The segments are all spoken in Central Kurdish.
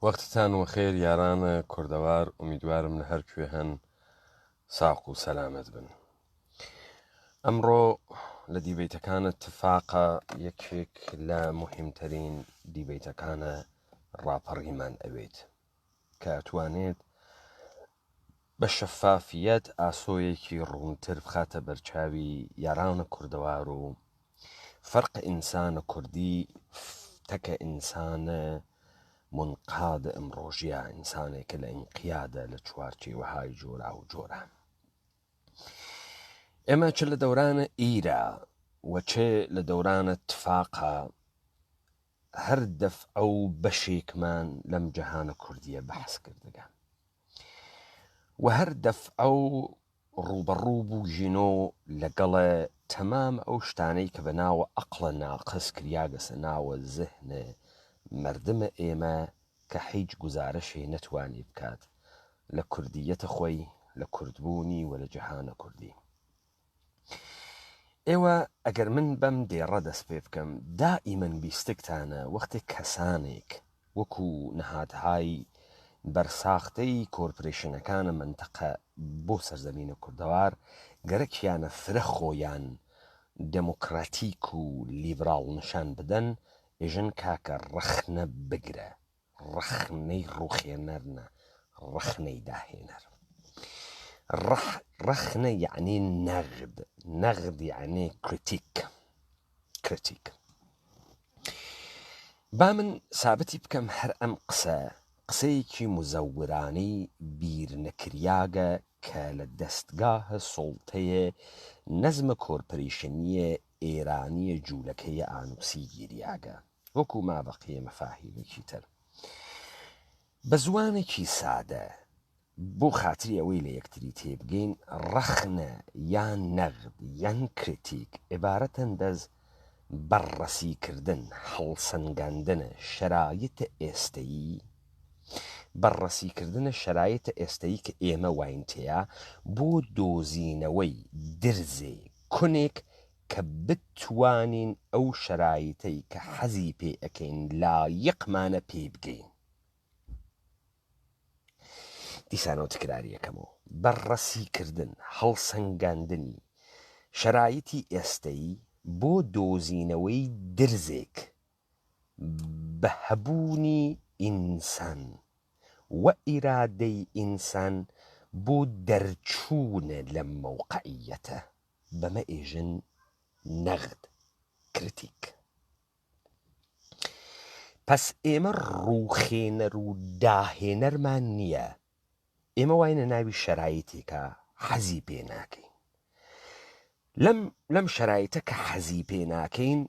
وەختتان وەخێر یارانە کوردەوار، ئومیدوارم لە هەر کوێ هەن ساق و سەلامەت بن. ئەمڕۆ لە دیبەیتەکانە تفاقە یەکێک لە مهمترین دیبەیتەکانە ڕاپەڕیمان ئەوێت کە ئەتوانێت بە شەفافیەت ئاسۆیەکی ڕوونتر بخاتە بەرچاوی یارانە کوردەوار و فەرق ئینسانە کوردی تەکە ئینسانە منقاد ئەمڕۆژیە، ئینسانێکە لە ئینقیادە لە چوارچی وەهای جۆرا و جۆرە. ئێمە چ لە دەورانە ئیرە وەچێ لە دەورانە تفاقە هەر دەفعە و بەشێکمان لەم جەهانە کوردیە بەحس کردگە و هەر دەفعە و ڕوبەڕوو بوو ژینۆ لەگەڵە تەمام ئەو شتانەی کە بەناوە عەقڵە ناقس کریاگەسە ناوە زەهنە مردمە ئێمە کە هیچ گوزارەشێ نەتوانی بکات لە کوردیەتە خۆی، لە کوردبوونی و لە جەهانە کوردی. ئێوە ئەگەر من بەم دێڕە دەست پێ بکەم، دائیمەن بیستکتانە وەختێک کەسانێک وەکو نەهادهای بەرساختەی کۆرپۆرێشنەکانە منتەقە بۆ سەرزەمینە کوردەوار گەرەکیانە فرە خۆیان دەموکراتیک و لیبراڵ نیشان بدەن، ئێژن کاکە ڕەخنە بگرە، ڕەخنەی ڕووخێنەرنە، ڕەخنەی داهێنەر. ڕەخنە یعنی نەغد، نەغد یعنی کریتیک. با من سابەتی بکەم هەر ئەم قسەیەکی مزەورانەی بیر نەکریاگە کە لە دەستگاهە سوڵتەیە نەزمە کۆرپۆرێشنیە ئێرانیە جوولەکەی ئانووسی گیریاگە وەکو مابەقیە مەفاهیمێکی تر بە زوانێکی سادە بۆ خاتری ئەوەی لە یەکتری تێبگەین. ڕەخنە یان نەغد یان کریتیک عیبارەتەن دەز بەڕەسیکردن، هەڵسەنگاندنە شەرایطە ئێستەیی، بەڕەسیکردنە شەرایطە ئێستەیی کە ئێمە واین تێیە بۆ دۆزینەوەی درزێ کونێک کە بتوانین ئەو شەرایطەی کە حەزی پێ ئەکەین لایەقمانە پێ بگەین. دیسانەوە تکراری یەکەمەوە، بەڕەسیکردن، هەڵسەنگاندنی شەرایطی ئێستەیی بۆ دۆزینەوەی درزێک بە هەبوونی ئینسان و ئیرادەی ئینسان بۆ دەرچوونە لە مەوقعیەتە، بەمە ئێژن نەغد کریتیک. پس ئێمە ڕووخێنەر و داهێنەرمان نییە، ئێمە واینە ناوی شەرایطێکە حەزی پێ ناکەین. لەم شەرایطە کە حەزی پێ ناکەین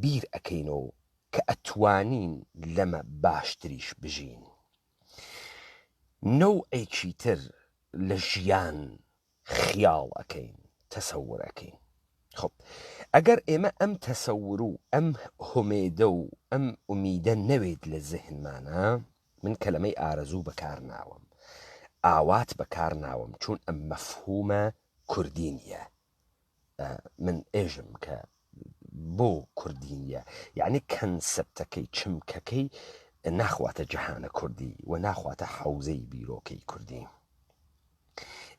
بیر ئەکەینەوە کە ئەتوانین لەمە باشتریش بژین. نەوعێکی تر لە ژیان خیاڵ ئەکەین، تەسەور ئەکەین. خب ئەگەر ئێمە ئەم تەسەور و ئەم هومێدە و ئەم ئومیدە نەوێت لە زەهنمانە، من کەلەمەی ئارەزوو بەکار ناوەم، ئاوات بەکار ناوەم، چون ئەم مەفهومە کوردی نییە. من ئێژم کە بۆ کوردی نییە، یعنی کەنسەپتەکەی چمکەکەی ناخواتە جەهانە کوردی و ناخواتە حەوزەی بیرۆکەی کوردی.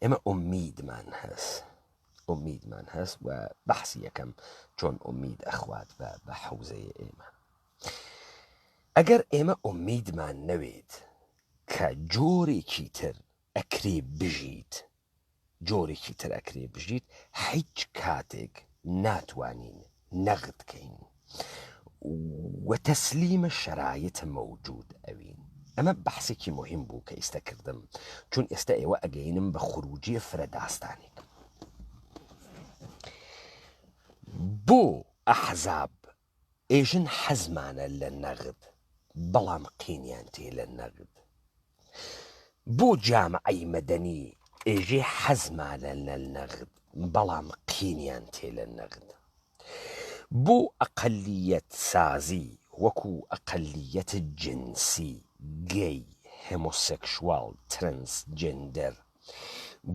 ئێمە ئومیدمان هەست و بەحسی یەکەم چۆن ئومید ئەخوات بە حەوزەیە ئێمە. ئەگەر ئێمە ئومیدمان نەوێت کە جۆرێکی تر ئەکرێ بژیت، هیچ کاتێک ناتوانین نەغدکەین و تەسلیمە شەرایطە مەوجود ئەوین. ئەمە بەحسێکی مهم بوو کە ئێستا کردم، چون ئێستا ئێوە ئەگەینم بە خروجیە فرە داستانێک. بۆ ئەحزاب ئێژن حەزمانە لە نەغد، بەڵام قینیان تێ لە نەغد. بۆ جامعەی مەدەنی ئێژێ حەزمانە لە نەغد، بەڵام قینیان تێ لە نەغد. بۆ ئەقەلیەت سازی وەکو ئەقەلیەت جنسی، گەی، هۆمۆسێکشواڵ، ترانسجێندەر،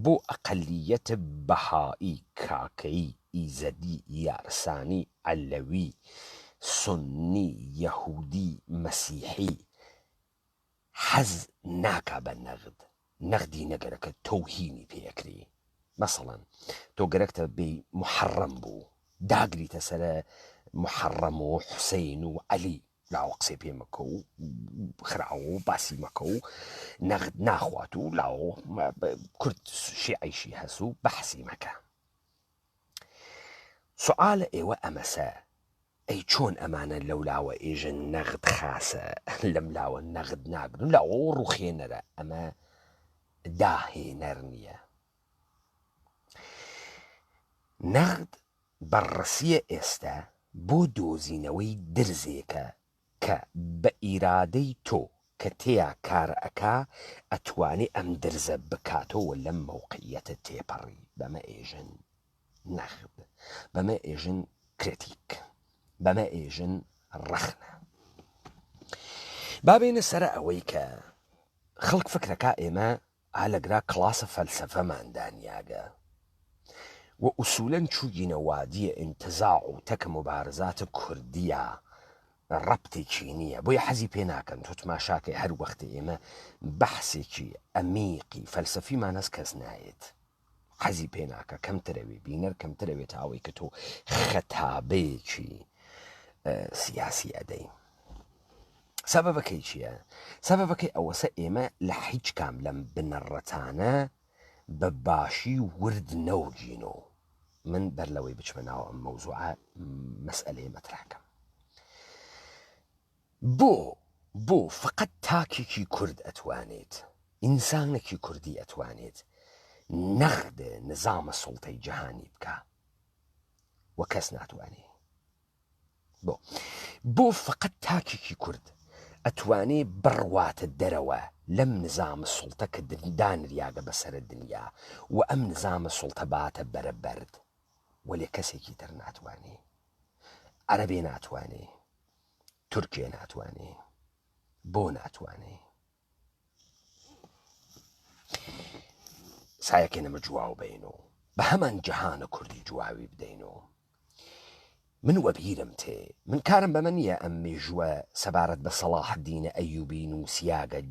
بۆ ئەقەلیەت بەهایی، کاکەیی، ئیزەدی، یارسانی، عەلەوی، سونی، یەهودی، مەسیحی، حەز ناکا بە نەغدی نەگەرەکە تەوهینی پێکری. مەسەڵەن تۆ گەرەکتە بێ محەڕەم بوو داگریتە سەرە محەڕەم و حوسەین و عەلی لاوە قسەی پێ مەکە و خراوە و باسی مەکە و نەغد ناخوات و لاوە کورد شیعیشی هەست و بەحسی مەکە. سوعالە ئێوە ئەمەسە ئەی چۆن ئەمانە لەو لاوە ئێژە نەغد خاسە لەم لاوە نەغد ناگرن لاوە ڕوخێنەرە ئەمە داهێنەر نییە. نەغد بەڕەسیە ئێستا بۆ دۆزینەوەی درزێکە کە بە ئیرادەی تۆ کە تێیا کارە ئەکا ئەتوانێ ئەم درزە بکاتەوە لەم مەوقعیەتە تێپەڕی. بەمە ئێژن نەغد، بەمە ئێژن کرێتیک، بەمە ئێژن ڕەخنە. بابێنە سەر ئەوەی کە خەڵک فکرەکە ئێمە ئالەگرا کڵاسە فەلسەفەماندانیاگە و ئوسوولەن چووگینە وادیە ئینتزاع و تەکە مبارزاتە کوردیە ڕەبتێکی نییە بۆیە حەزی پێ ناکەن تۆ تماشاکەی هەر وەختە ئێمە بەحسێکی ئەمیقی فەلسەفیمان هەست کەس نایێت حەزی پێ ناکە کەمترەوێ بینەر کەمترەوێت ئەوەی کە تۆ خەتابەیەکی سیاسی ئەدەی. سەبەبەکەی چییە؟ سەبەبەکەی ئەوەسە ئێمە لە هیچ کام لەم بنەڕەتانە بە باشی ورد نەوەگینەوە. من بەر لەوەی بچمە ناوە ئەم مەوزوعە مەسئلەیە مەترحکەم. بۆ فقط تاکێکی کورد ئەتوانێت ئینسانێکی کوردی ئەتوانێت نەغدە نظامە سوڵتەی جەهانی بکە و کەس ناتوانێ. بۆ فقط تاکێکی کورد ئەتوانێ بڕواتە دەرەوە لەم نظامە سوڵتە کە دانریاگە بەسەر دنیا و ئەم نظامە سوڵتە باتە بەرە بەرد وەلێ کەسێکی تر ناتوانێ. عەرەبێ ناتوانێ، تورکێ ناتوانێ، بۆ ناتوانێ. سایەکێ نەمە جواو بینەوە بە هەمان جەهانە کوردی جواوی بدەینەوە. من وەبیرم تێ من کارم بەمە نییە ئەم مێژووە سەبارەت بە سەلاح الدینە ئەیوبی نووسیاگە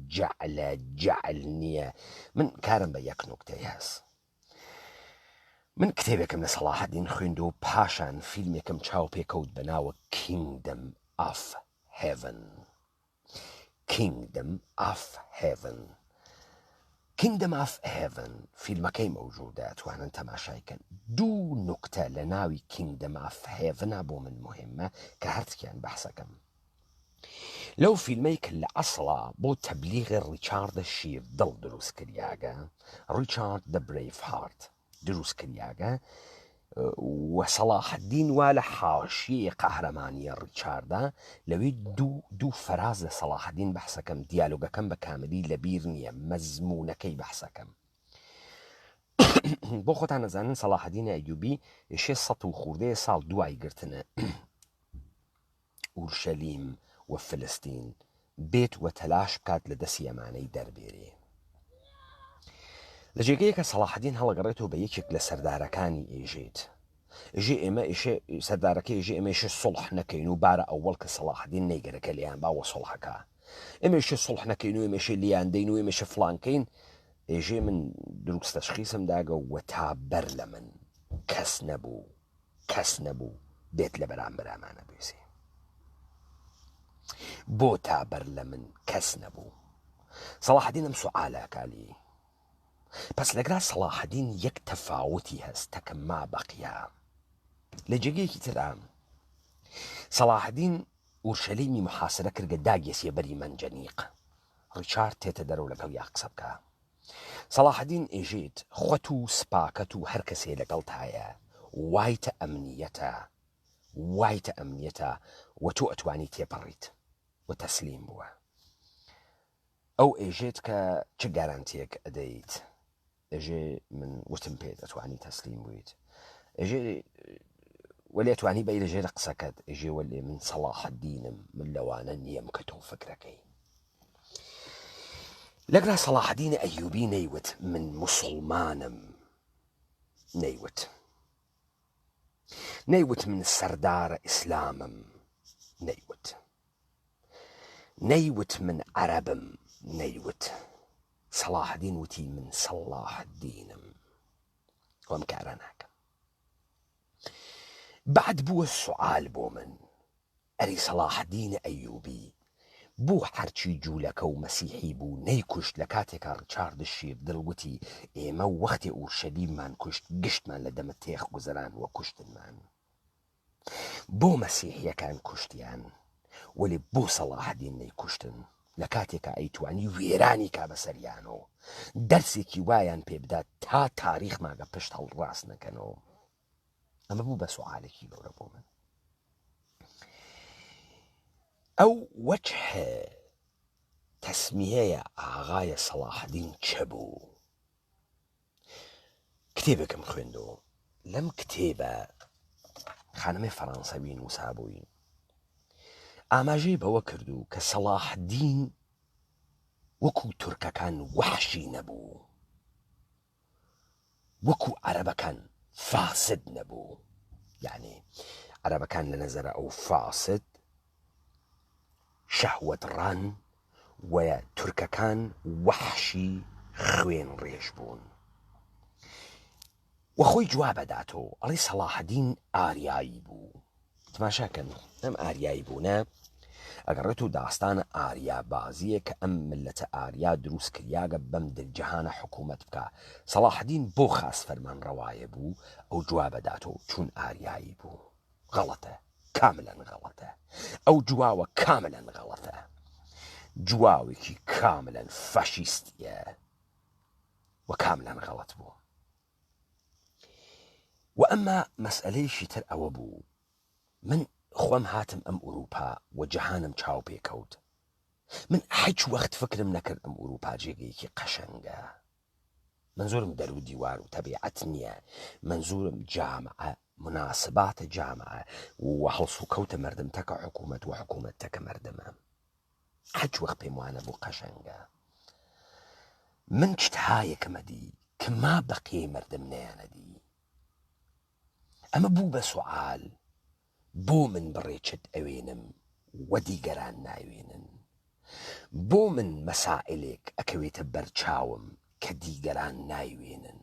جەعل نییە. من کارم بە یەک نوکتەی هەست. من کتێبێکم لە سەلاح الدین خوێند و پاشان فیلمێکم چاو پێکەوت بە ناوە Kingdom of Heaven. Kingdom of Heaven. Kingdom of Heaven فیلمەکەی مەوجودە توانن تەماشایکەن. دوو نوکتە لە ناوی Kingdom of Heaven بۆ من مهمە کە هەرتکیان بەحسەکەم. لەو فیلمەی کە لە ئەسڵا بۆ تەبلیغی ڕیچاردە شیردڵ دروست کریاگە، ریچارد دە برێڤ هارت دروست کریاگە و سەلاح الدین وا لە حاشیەی قەهرەمانیە ڕیچاردە لەوێ دوو فەراز لە سەلاح الدین بەحسەکەم دیالۆگەکەم بە کاملی لەبیر نییە مەزمونەکەی بەحسەکەم. بۆ خۆتان نەزانن سەلاح الدین ئەیوبی 600 و خوردەیە ساڵ دوای گرتنە ئورشەلیم و فلستین بێت و تەلاش بکات لە دەستی ئەمانەی دەربێرێ. لە جێگەیە کە سەلاح الدین هەڵەگەڕێتەوە بە یەکێک لە سەردارەکانی ئێژێت. سەردارەکەی ئێژێ ئێمەشە سڵح نەکەین و بارە ئەوەڵ کە سەلاح الدین نەیگەرەکە لیان باوە سڵحەکە. ئێمەشە سڵح نەکەین و ئێمەشە لیاندەین و ئێمەشە فڵانکەین. ئێژێ من دروست تەشخیصم داگە و تا بەر لە من کەس نەبوو بێت لە بەرامبەر ئەمانە بێسێ. بۆ تا بەر لە من کەس نەبوو. سەلاح الدین ئەم سوعالە کالی. پس لەگرا سەلاح الدین یەک تەفاوتی هەست تەکە ما بەقیە. لە جێگەیەکی ترام سەلاح الدین ئورشەلیمی محاسرە کردگە داگێسیە بەری مەنجەنیق. ڕیچارد تێتە دەرەوە لەگەڵ یا قسە بکە. سەلاح الدین ئێژێت خۆت و سپاکەت و هەر کەسێ لەگەڵ تایە وایتە ئەمنیەتە و تۆ ئەتوانی تێپەڕیت و تەسلیم بووە. ئەو ئێژێت کە چ گارانتیەک ئەدەیت؟ ئێژێ من وتم پێت ئەتوانی تەسلیم بوویت. ئێژێ وەلی ئەتوانی بەی لەژێرە قسەکەت ئێژێ وەلێ من سەلاح الدینم من لەوانە نییەم کە تۆ فکرەکەی. لەگرا سەلاح الدین ئەیوبی نەیوت من موسڵمانم، نەیوت من سەردارە ئیسلامم، نەیوت من عەرەبم، نەیوت سەلاحدین وتی من سەلاحدینم وەم کارە ناکەم. بعد بووە سوعال بۆ من ئەری سەلاحدینە ئەیوبی بوو هەرچی جوولەکە و مەسیحی بوو نەیکوشت لە کاتێکا ڕچارد شیر دڵگوتی ئێمە وەختی ئورشەلیممان کوشت گشتمان لە دەمە تێخ گوزەران وە کوشتنمان. بۆ مەسیحیەکان کوشتیان وەێ بۆ سەلاحدین نەیکوشتن لە کاتێکە ئەیتوانی وێرانی کا بەسەریانەوە دەرسێکی وایان پێ بدات تا تاریخ ماگە پشت هەڵڕاست نەکەنەوە. ئەمە بوو بە سوعالێکی گەورە بۆ من. ئەو وەجه تەسمیەیە ئاغایە سەلاحدین چە بوو؟ کتێبێکم خوێندەوە لەم کتێبە خانمێ فەڕەنسەوی نووسابووی ئاماژەی بەوە کردو کە سەلاحدین وەکو تورکەکان وەحشی نەبوو، وەکو عەرەبەکان فاسد نەبوو. یعنی عەرەبەکان لە نەزەرە ئەو فاسد شەهوەتڕان و تورکەکان وەحشی خوێن ڕێژ بوون. وەخۆی جواب بەداتەوە ئەڵێ سەلاحدین ئاریایی بوو. تماشاکەن ئەم ئاریایی بوونە ئەگەڕێت و داستانە ئاریا بازیە کە ئەم ملەتە ئاریا دروست کریاگە بەم دلجەهانە حکوومەت بکە. سەلاحدین بۆ خاس فەرمان ڕەوایە بوو ئەو جواب بەداتەوە چون ئاریایی بوو. غەڵەتە، کاملەن غەڵەتە. ئەو جواوە کاملەن غەڵەتە، جواوێکی کاملەن فەشیستیە و کاملەن غەڵەت بوو. و ئەمما مەسئلەیشی تر ئەوە بوو من خۆم هاتم ئەم ئوروپا و جەهانم چاو پێکەوت. من هیچ وەخت فکرم نەکرد ئەم ئوروپا جێگەیەکی قەشەنگە. منزورم دەرو دیوار و تەبیعەت نییە، منزورم جامعە، مناسباتە جامعە و هەڵس و کەوتە مەردمتەکە حکوومەت و حکوومەتەکە مەردەمە. هیچ وەخت پێم وانە بوو قەشەنگە. من شتهایەکمەدی کە ما بەقیەی مەردم نەیانەدی. ئەمە بوو بە سوعال بۆ من بڕێچت ئەوێنم و دیگەران ناوێنن، بۆ من مەسائلێک ئەکەوێتە بەرچاوم کە دیگەران نایوێنن.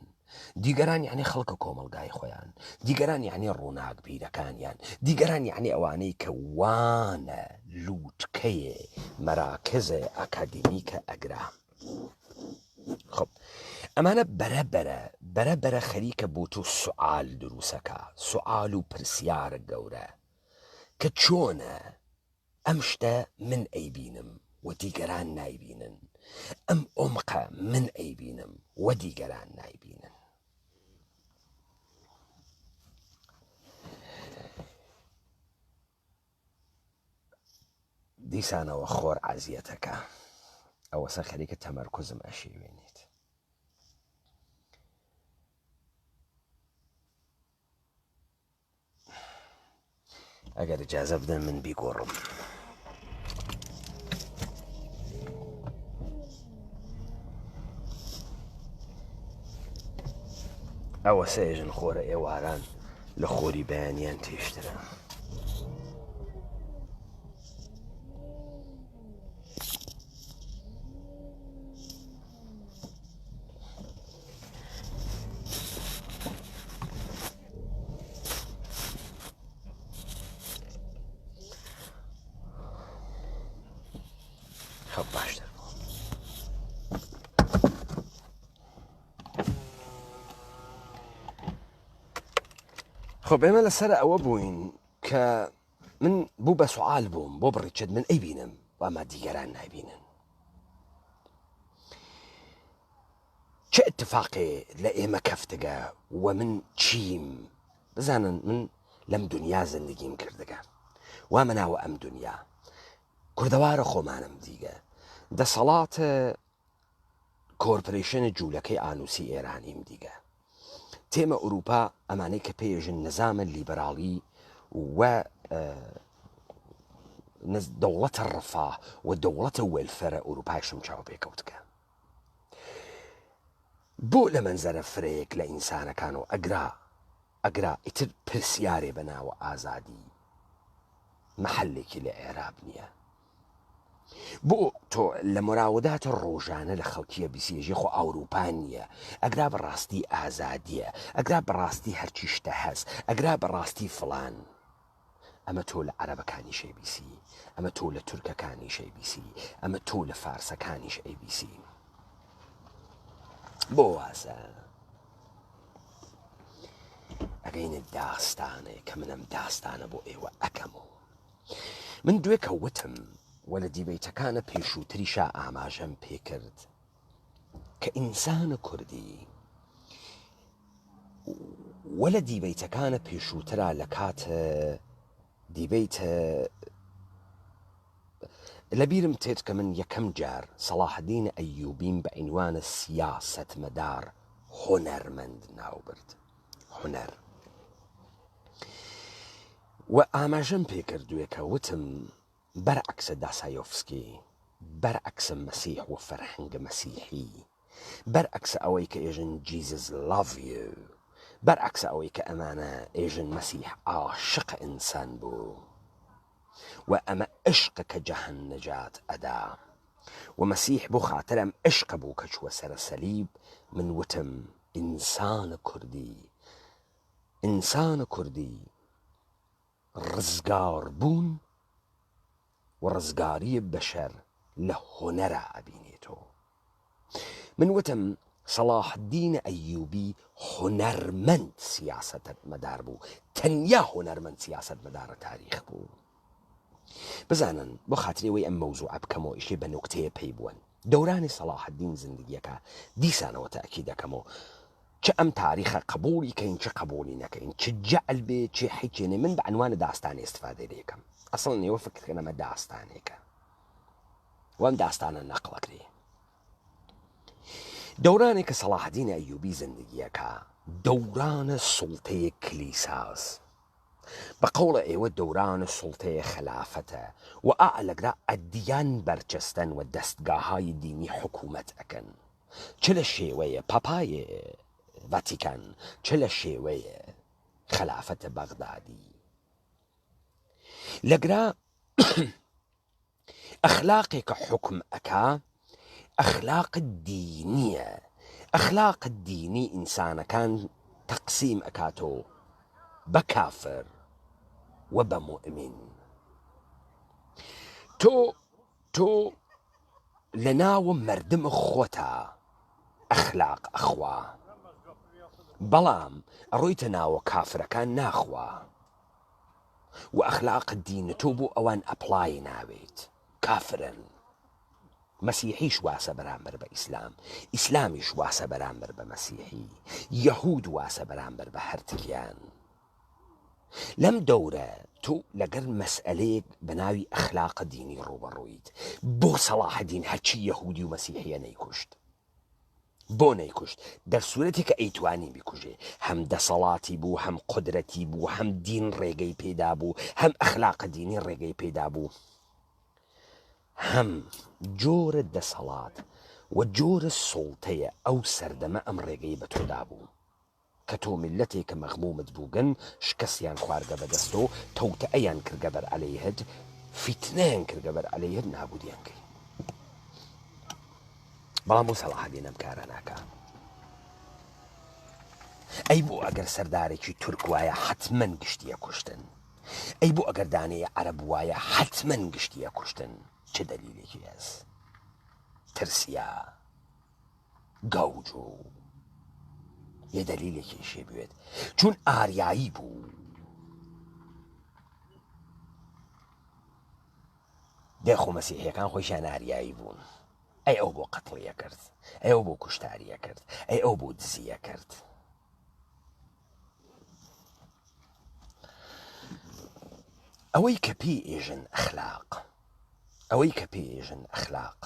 دیگەران یعنی خەڵکە کۆمەلگای خۆیان، دیگەران یعنی ڕووناک بیرەکانیان، دیگەران یعنی ئەوانەی کە وانە لووتکەیە مەراکزە ئەکادمیکە ئەگرا. خب ئەمانە بەرەبەرە خەریکە بۆ تۆ سوعال دروسەکە، سوعال و پرسیارە گەورە کە چۆنە ئەم شتە من ئەیبینم و دیگەران نایبینن، ئەم ئۆمقە من ئەیبینم و دیگەران نایبینن. دیسانەوە خۆر عەزیەتەکە ئەوەسە خەریکە تەمەرکوزم ئەشێوێنیت. ئەگەر ئیجازە بدەن من بیگۆڕم. ئەوە سێژن خۆرە ئێواران لە خۆری بەیانیان تێشترە. خەب باشتر بوو. خب ئێمە لەسەر ئەوە بووین کە من بوو بە سوعال بووم بۆ بڕیچێت من ئەیبینم و ئەمە دیگەران نایبینن. چه اتفاقێ لە ئێمە کەفتگە و من چیم؟ بزانن من لەم دنیا زندگیم کردگە وا مناوە ئەم دنیا کوردەوارە خۆمانم دیگە دەسەڵاتە کۆرپۆرێشنە جوولەکەی ئانووسی ئێرانیم دیگە تێمە ئوروپا ئەمانەی کە پێژن نظامە لیبەراڵی و دەوڵەتە ڕەفاه و دەوڵەتە وێلفەرە ئوروپایشم چاو پێکەوتکە بۆ لە منزەرە فرەیەک لە ئینسانەکان و ئەگرا ئیتر پرسیارێ بەناوە ئازادی محلێکی لە عێراب نییە بۆ تۆ لە مراوداتە ڕۆژانە لە خەڵکیە بیسێژی خۆ ئەوروپا نییە ئەگرا بەڕاستی ئازادیە ئەگرا بەڕاستی هەرچی شتە هەست ئەگرا بەڕاستی فڵان ئەمە تۆ لە عەرەبەکانی شەیبیسی ئەمە تۆ لە تورکەکانی شەیبیسی ئەمە تۆ لە فارسەکانیش ئەیبیسی بۆ واسە ئەگەینە داستانێ کە منم داستانە بۆ ئێوە ئەەکەمەوە من دوێکە وتم وە لە دیبەیتەکانە پێشووتریشا ئاماژەم پێکرد کە ئینسانە کوردی وە لە دیبەیتەکانە پێشووترا لە کاتە دیبەیتە لەبیرم تێت کە من یەکەم جار سەلاحەدین ئەیوبیم بە عنوانە سیاسەتمەدار هۆنەرمەند ناوبرد هۆنەر و ئاماژەم پێکردووە کە وتم بەرعەکسە داسایۆفسکی بەرعەکسە مەسیح و فەرهەنگە مەسیحی بەرعەکسە ئەوەی کە ئێژن جیزس love you بەرعەکسە ئەوەی کە ئەمانە ئێژن مەسیح عاشق ئینسان بوو و ئەمە عشقە کە جەهەن نەجات ئەدا و مەسیح بۆ خاترم عشقە بوو کە چووە سەرە سەلیب من وتم ئینسانە کوردی ڕزگار بوون و ڕزگاری بەشەر لە هۆنەرە ئەبینێتەوە من وتم سەلاحەدین ئەیوبی هۆنەرمەند سیاسەتمەدار بوو تەنیا هۆنەرمەند سیاسەتمەدارە تاریخ بوو بزانن بۆ خاترەوەی ئەم مەوزوعە بکەمەوە ئیشێ بە نوکتەیە پێی بوون دەورانی سەلاحەدین زندگیەکە دیسانەوە تاکید دەکەمەوە چه ئەم تاریخە قبولی کەین چه قبولی نەکەین چ جەعل بێ چێ حیکێنێ من بە عنوانە داستانی استفادە لێکەم ئەسڵ نێوە فکرکەنەمە داستانێکە وەم داستانە نەقڵەکرێ دەورانێک کە سەلاحەدین ئەیوبی زندگیەکە دەورانە سوڵتەیە کلیساس بە قەوڵە ئێوە دەورانە سوڵتەیە خلافەتە و ئالەگرا ئەدیان بەرچەستن و دەستگاهای دینی حکوومەت ئەکەن چ لە شێوەیە پاپایە ڤاتیکان چ لە شێوەیە خلافەتە بەغدادی لەگرا ئەخلاقێکە حکم ئەکا ئەخلاق دینیە ئەخلاق دینی ئینسانەکان تەقسیم ئەکاتەوە بە کافر و بە مؤمن تۆ لە ناوە مەردمە خۆتە ئەخلاق ئەخوا بەڵام ئەڕۆیتە ناوە کافرەکان ناخوا و ئەخلاق دینە تۆ بۆ ئەوان ئەپڵای ناوێت کافرن مەسیحیش واسە بەرامبەر بە ئیسلام ئیسلامیش واسە بەرامبەر بە مەسیحی یەهود واسە بەرامبەر بە هەرتکیان لەم دەورە تۆ لەگەر مەسئلەیەک بە ناوی ئەخلاق دینی ڕوبەڕوویت بۆ سەلاحەدین هەرچی یەهودی و مەسیحیە نەیکوشت بۆ نەیکوشت دەرسوورەتی کە ئەیتوانی بیکوژێ هەم دەسەڵاتی بوو هەم قودرەتی بوو هەم دین ڕێگەی پێدا بوو هەم ئەخلاق دینی ڕێگەی پێدا بوو هەم جۆرە دەسەڵات و جۆرە سوڵتەیە ئەو سەردەمە ئەم ڕێگەی بە تۆدا بوو کە تۆ میلەتێکە مەغمومت بووگەن شکەسیان خواردە بەدەستەوە تەوتە ئەیان کردگە بەر عەلەیهت فیتنەیان کردگە بەر عەلەیهت نابودیان کرد بەڵام بۆ سەلاحەدین ئەم کارە ناکا ئەی بۆ ئەگەر سەردارێکی تورک وایە حتمەن گشتیە کوشتن ئەی بۆ ئەگەر دانەیە عەرەب وایە حتمەن گشتیە کوشتن چه دەلیلێکی هەست ترسیا گەوج و یە دەلیلێکی شێ بوێت چون ئاریایی بوو دێخۆ مەسیحیەکان خۆیشیان ئاریایی بوون ئەی ئەو بۆ قەتڵیە کرد ئەی ئەو بۆ کوشتاریە کرد ئەی ئەو بۆ دزیە کرد ئەوەی کە پێی ئێژن ئەخلاق ئەوەی کە پێی ئێژن ئەخلاق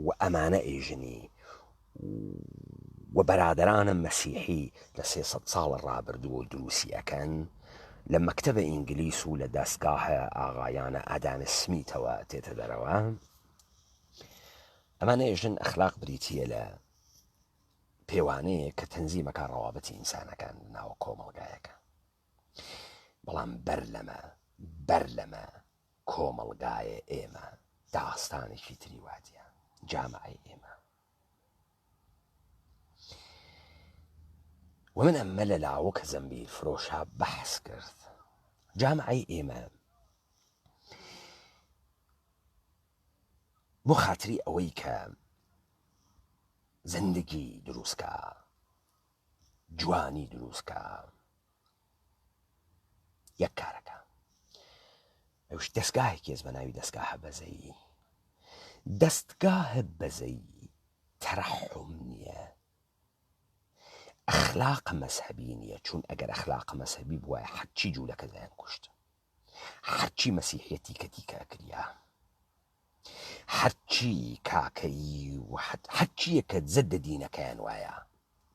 و ئەمانە ئێژنی و بەرادەرانە مەسیحی لە 300 ساڵە ڕابردووە و دروستی ئەکەن لە مەکتەبە ئینگلیس و لە دەستگاهە ئاغایانە ئادام سمیتەوە تێتە دەرەوە ئەمانە ئێژن ئەخلاق بریتیە لە پێوانەیە کە تەنزیمەکە ڕەوابەتی ئینسانەکان ناوە کۆمەڵگایەکە بەڵام بەر لەمە کۆمەڵگایە ئێمە داستانێکی تری واتیە جامعەی ئێمە. ومن ئەمە لە لاوە کە زەمبیل فرۆشە بەحس کرد. جامعەی ئێمە بۆ خاتری ئەوەی کە زندگی دروستکە، جوانی دروستکە، یەک کارەکە. ئەوش دەستگاهێکی بە ناوی دەستگاهە بەزەیی. دەستگاهە بەزەیی تەرەحم نییە، ئەخلاق مەزهەبی نییە، چون ئەگەر ئەخلاق مەزهەبی بووایە هەرچی جوولەکە دەیان کوشت، هەرچی مەسیحەتی کەتیکە کریا، هەرچی کاکەیی و هەرچیە کە زەدە دینەکەیان وایە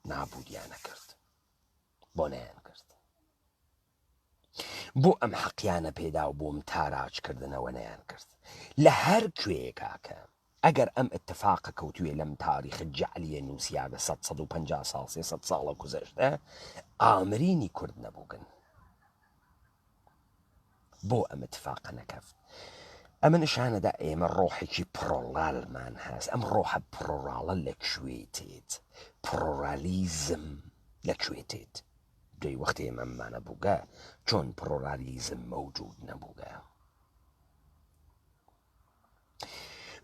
نابودیانە کرد، بۆ نەیان کرد. بۆ ئەم حەقیانە پێدا و بۆم تاراجکردنەوە نەیان کرد. لە هەر کوێیە کاکە ئەگەر ئەم ئتفاقە کەوتوێ لەم تاریخ جەعلیە نووسیاگە 150 ساڵ 300 ساڵە گوزەشتە ئامرینی کورد نەبووگن. بۆ ئەم اتفاقە نەکەفت. ئەمە نیشانەدا ئێمە ڕۆحێکی پرۆڕالمان هەست. ئەم ڕۆحە پرۆڕاڵە لەکوێ تێت؟ پرۆڕالیزم لەکوێ تێت؟ دوێی وەختی ئێمەمانە بووگە چۆن پرۆڕالیزم مەوجود نەبووگە.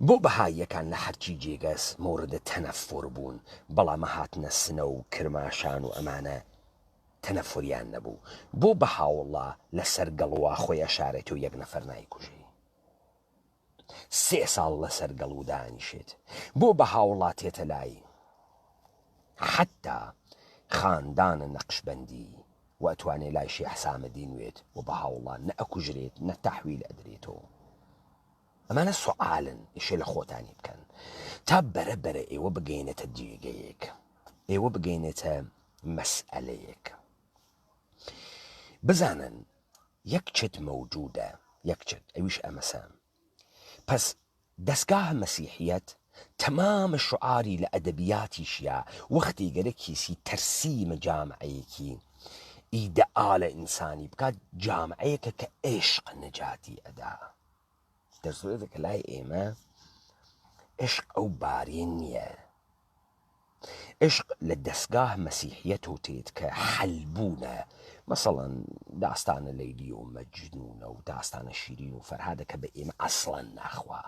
بۆ بەهاییەکان لە هەرچی جێگەس مۆردە تەنەفۆر بوون، بەڵامە هاتنە سنە و کرماشان و ئەمانە تەنەفۆریان نەبوو. بۆ بەهاوڵا لەسەر گەڵوا خۆی ئەشارێت و یەک نەفەر نایکوژی، 3 ساڵ لەسەر گەڵ و دانیشێت. بۆ بەهاوڵا تێتە لای حەتا خاندانە نەقشبەندی و ئەتوانێ لای شێخ حسامەدین وێت و بەهاوڵا نە ئەکوژرێت نە تەحویل ئەدرێتەوە. ئەمانە سوعالن، ئیشێ لە خۆتانی بکەن تا بەرەبەرە ئێوە بگەینێتە جێگەیەک، ئێوە بگەینێتە مەسئلەیەک. بزانن یەک چت مەوجودە، یەک چت، ئەویش ئەمەسە. پس دەستگاهە مەسیحیەت تەمامە شعاری لە ئەدەبیاتیشیە وەختی گەرە کیسی تەرسیمە جامعەیەکی ئیدەئالە ئینسانی بکات، جامعەیەکە کە عێشق نەجاتی ئەدا. دەرسوێتێکە لای ئێمە عێشق ئەو بارین نییە. عێشق لە دەستگاه مەسیحیەت و تێت کە حەلبوونە، مەسەڵەن داستانە لەیلی و مەجنونە و داستانە شیرین و فەرهادەکە بە ئێمە ئەسڵەن ناخوا.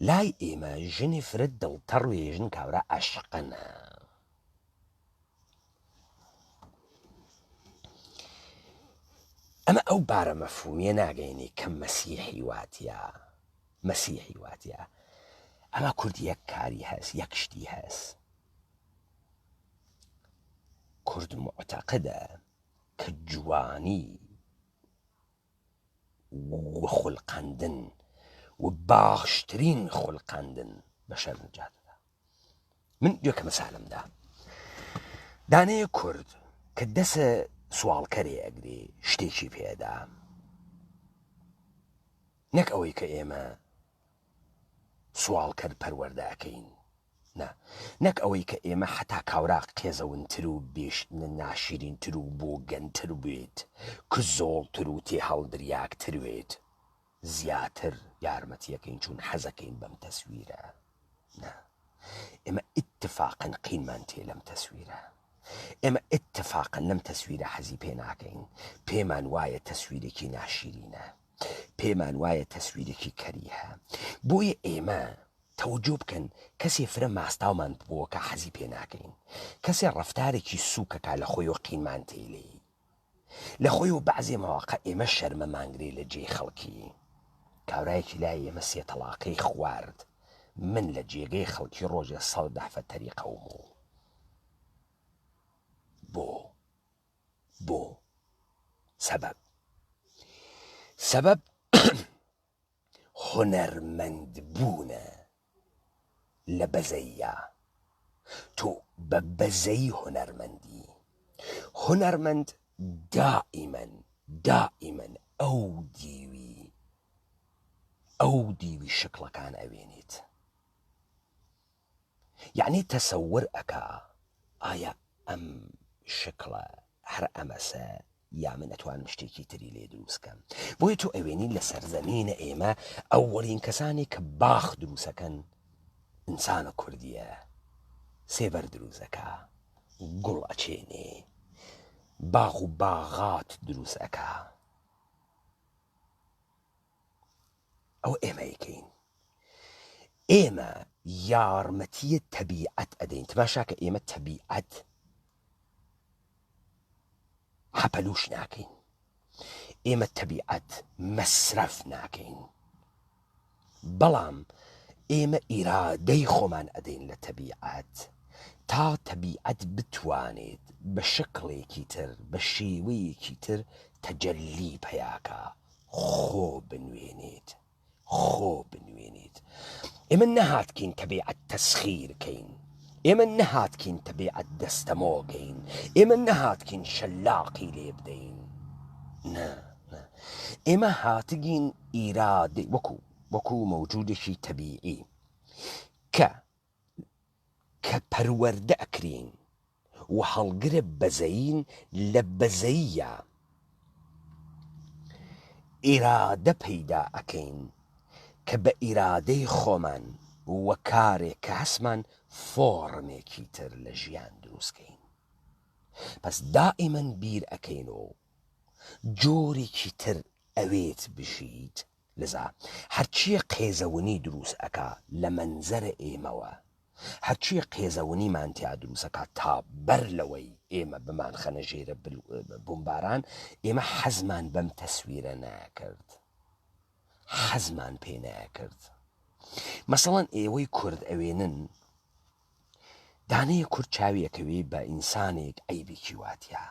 لای ئێمە ژنی فرد دڵتەڕ وێژن کاورە عەشقەنە. ئەمە ئەو بارە مەفهومیە ناگەینی کە مەسیحی واتیە، مەسیحی واتیە. ئەمە کورد یەک کاری هەست، یەک شتی هەست. کورد معتەقدە کە جوانی و خوڵقاندن و باشترین خوڵقاندن بە شەر نجاتەدا. من یەکە مەسالمدا دانەیە کورد کە دەسە سوالکەرێ ئەگرێ شتێکی پێدا، نەک ئەوەی کە ئێمە سوالکەر پەروەردەکەین، نەک ئەوەی کە ئێمە حتا کاوراق قێزەونتر و بێشتنە ناشیرینتر و بۆ گەنتر بێت، کە زۆڵتر و تێ هەڵدریاکتر وێت، زیاتر یارمەتیەکەین چون حەزەکەین بەم تەسویرە. ئێمە ئیتفاقەن قینمان تێ لەم تەسویرە، ئێمە ئیتفاقەن لەم تەسویرە حەزی پێ ناکەین. پێمان وایە تەسویرێکی ناشیرینە، پێمان وایە تەسویرێکی کەریهە. بۆیە ئێمە تەوەجۆ بکەن کەسێ فرە ماستاومان بووە کە حەزی پێ ناکەین، کەسێ ڕەفتارێکی سووکەکە لە خۆی و قینمان تێلێ، لە خۆی و بەعزێ مەواقع ئێمە شەرمە مانگرێ لە جێ خەڵکی. کاورایەکی لای ئێمە 3 تەلاقەی خوارد، من لە جێگەی خەڵکی ڕۆژێ 100 دەفە تەریقەوم و بۆ سەبەب هونەرمەند بوونە لە بەزەیە. تۆ بە بەزەی هونەرمەند دائیمەن ئەو دیوی شکڵەکان ئەوێنێت. یعنی تەسەور ئەکا ئایا ئەم شکڵە هەر ئەمەسە یا من ئەتوانم شتێکی تری لێ دروست بکەم. بۆیە تۆ ئەوێنی لە سەرزەمینە ئێمە ئەوەڵین کەسانی کە باخ دروستەکەن ئینسانە کوردیە، سێبەر دروستەکە، گوڵ ئەچێنێ، باغ و باغات دروست ئەکا. ئەو ئێمە یەکەین، ئێمە یارمەتیە تەبیعەت ئەدەین. تماشاکە ئێمە تەبیعەت حەپەلوش ناکەین، ئێمە تەبیعەت مەسرەف ناکەین، بەڵام ئێمە ئیرادەی خۆمان ئەدەین لە تەبیعەت تا تەبیعەت بتوانێت بە شکڵێکی تر، بە شێوەیەکی تر تەجەلی پەیاکە، خۆ بنوێنێت، خۆ بنوێنێت. ئێمە نەهاتکین تەبیعەت تەسخیرکەین، ئێمە نەهاتکین تەبیعەت دەستەمۆگەین، ئێمە نەهاتکین شەلاقی لێ بدەین. نە، ئێمە هاتگین ئیرادەی وەکو مەوجودێکی تەبیعی کە پەروەردە ئەکرین و هەڵگرە بەزەین، لە بەزەیە ئیرادە پەیدا ئەکەین کە بە ئیرادەی خۆمان وە کارێک کە هەسمان فۆڕمێکی تر لە ژیان دروستکەین. پس دائیمەن بیر ئەکەینەوە جۆرێکی تر ئەوێت بژیت. لەذا هەرچیە قێزەونی دروست ئەکا لە مەنزەرە ئێمەوە، هەرچیە قێزەونیمان تیا دروست ئەکا تا بەر لەوەی ئێمە بمان خەنە ژێرە بومباران، ئێمە حەزمان بەم تەسویرە ناکرد، حەزمان پێ ناکرد. مەسەڵەن ئێوەی کورد ئەوێنن دانەیە کورد چاویەکەوێ بە ئینسانێک عەیبێکی واتیە،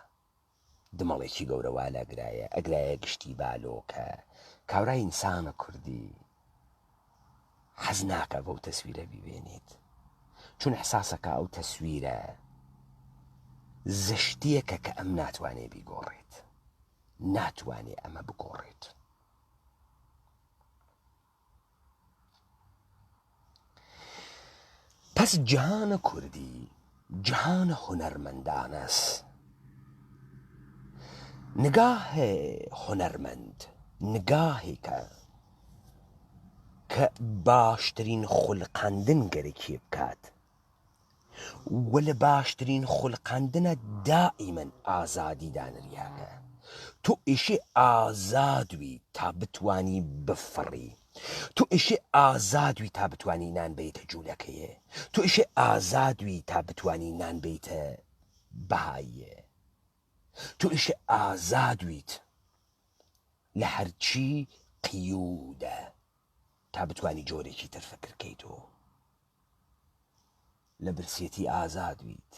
دمەڵێکی گەورەوا لەگرایە، ئەگرایە گشتی بالۆکە، کاورای ئینسانە کوردی حەز ناکە بەو تەسویرە بیبێنێت، چون ئەحساسەکە ئەو تەسویرە زشتیەکە کە ئەم ناتوانێ بیگۆڕێت، ناتوانێ ئەمە بگۆڕێت. پس جیهانە کوردی جیهانە هونەرمەندانەس. نگاهێ هونەرمەند نگاهێکە کە باشترین خوڵقاندن گەرەکی بکات، و لە باشترین خوڵقاندنە دائیمەن ئازادی دانریاکە. تۆ ئیشێ ئازادوی تا بتوانی بفڕی، تۆ ئیشێ ئازادوی تا بتوانی نان بیتە جوولەکەیە، تۆ ئیشێ ئازادوی تا بتوانی نان بیتە بەهاییە، تۆ ئیشێ ئازادویت لە هەرچی قیودە تا بتوانی جۆرێکی تر فکرکەیتەوە. لە برسێتی ئازادویت،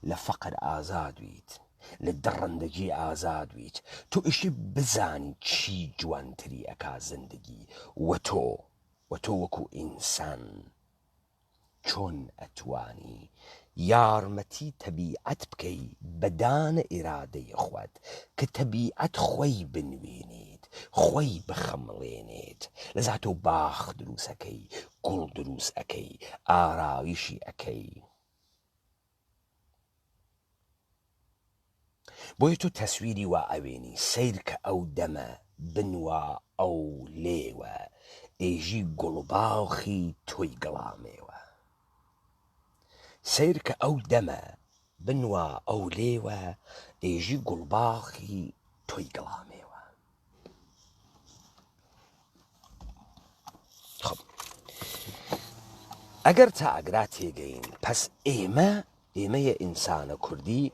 لە فەقر ئازادویت، لە دڕندەگی ئازادویت، تۆ ئیشی بزانی چی جوانتری ئەکا زندگی، و تۆ وەکو ئینسان چۆن ئەتوانی یارمەتی تەبیعەت بکەی بەدانە ئیرادەی خۆت کە تەبیعەت خۆی بنوێنێت، خۆی بخەمڵێنێت. لەذا تۆ باخ دروست ئەەکەی، گوڵ دروست ئەەکەی، ئارایشی ئەەکەی. بۆیە تۆ تەسویری وا ئەوێنی سیر کە ئەو دەمە بنوا ئەو لێوە، ئێژی گوڵباوخی تۆی گەڵامێوە. سیر کە ئەو دەمە بنوا ئەو لێوە، ئێژی گوڵباخی تۆی گەڵامێوە. خب ئەگەر تا ئەگرا تێگەین، پس ئێمەیە ئینسانە کوردی،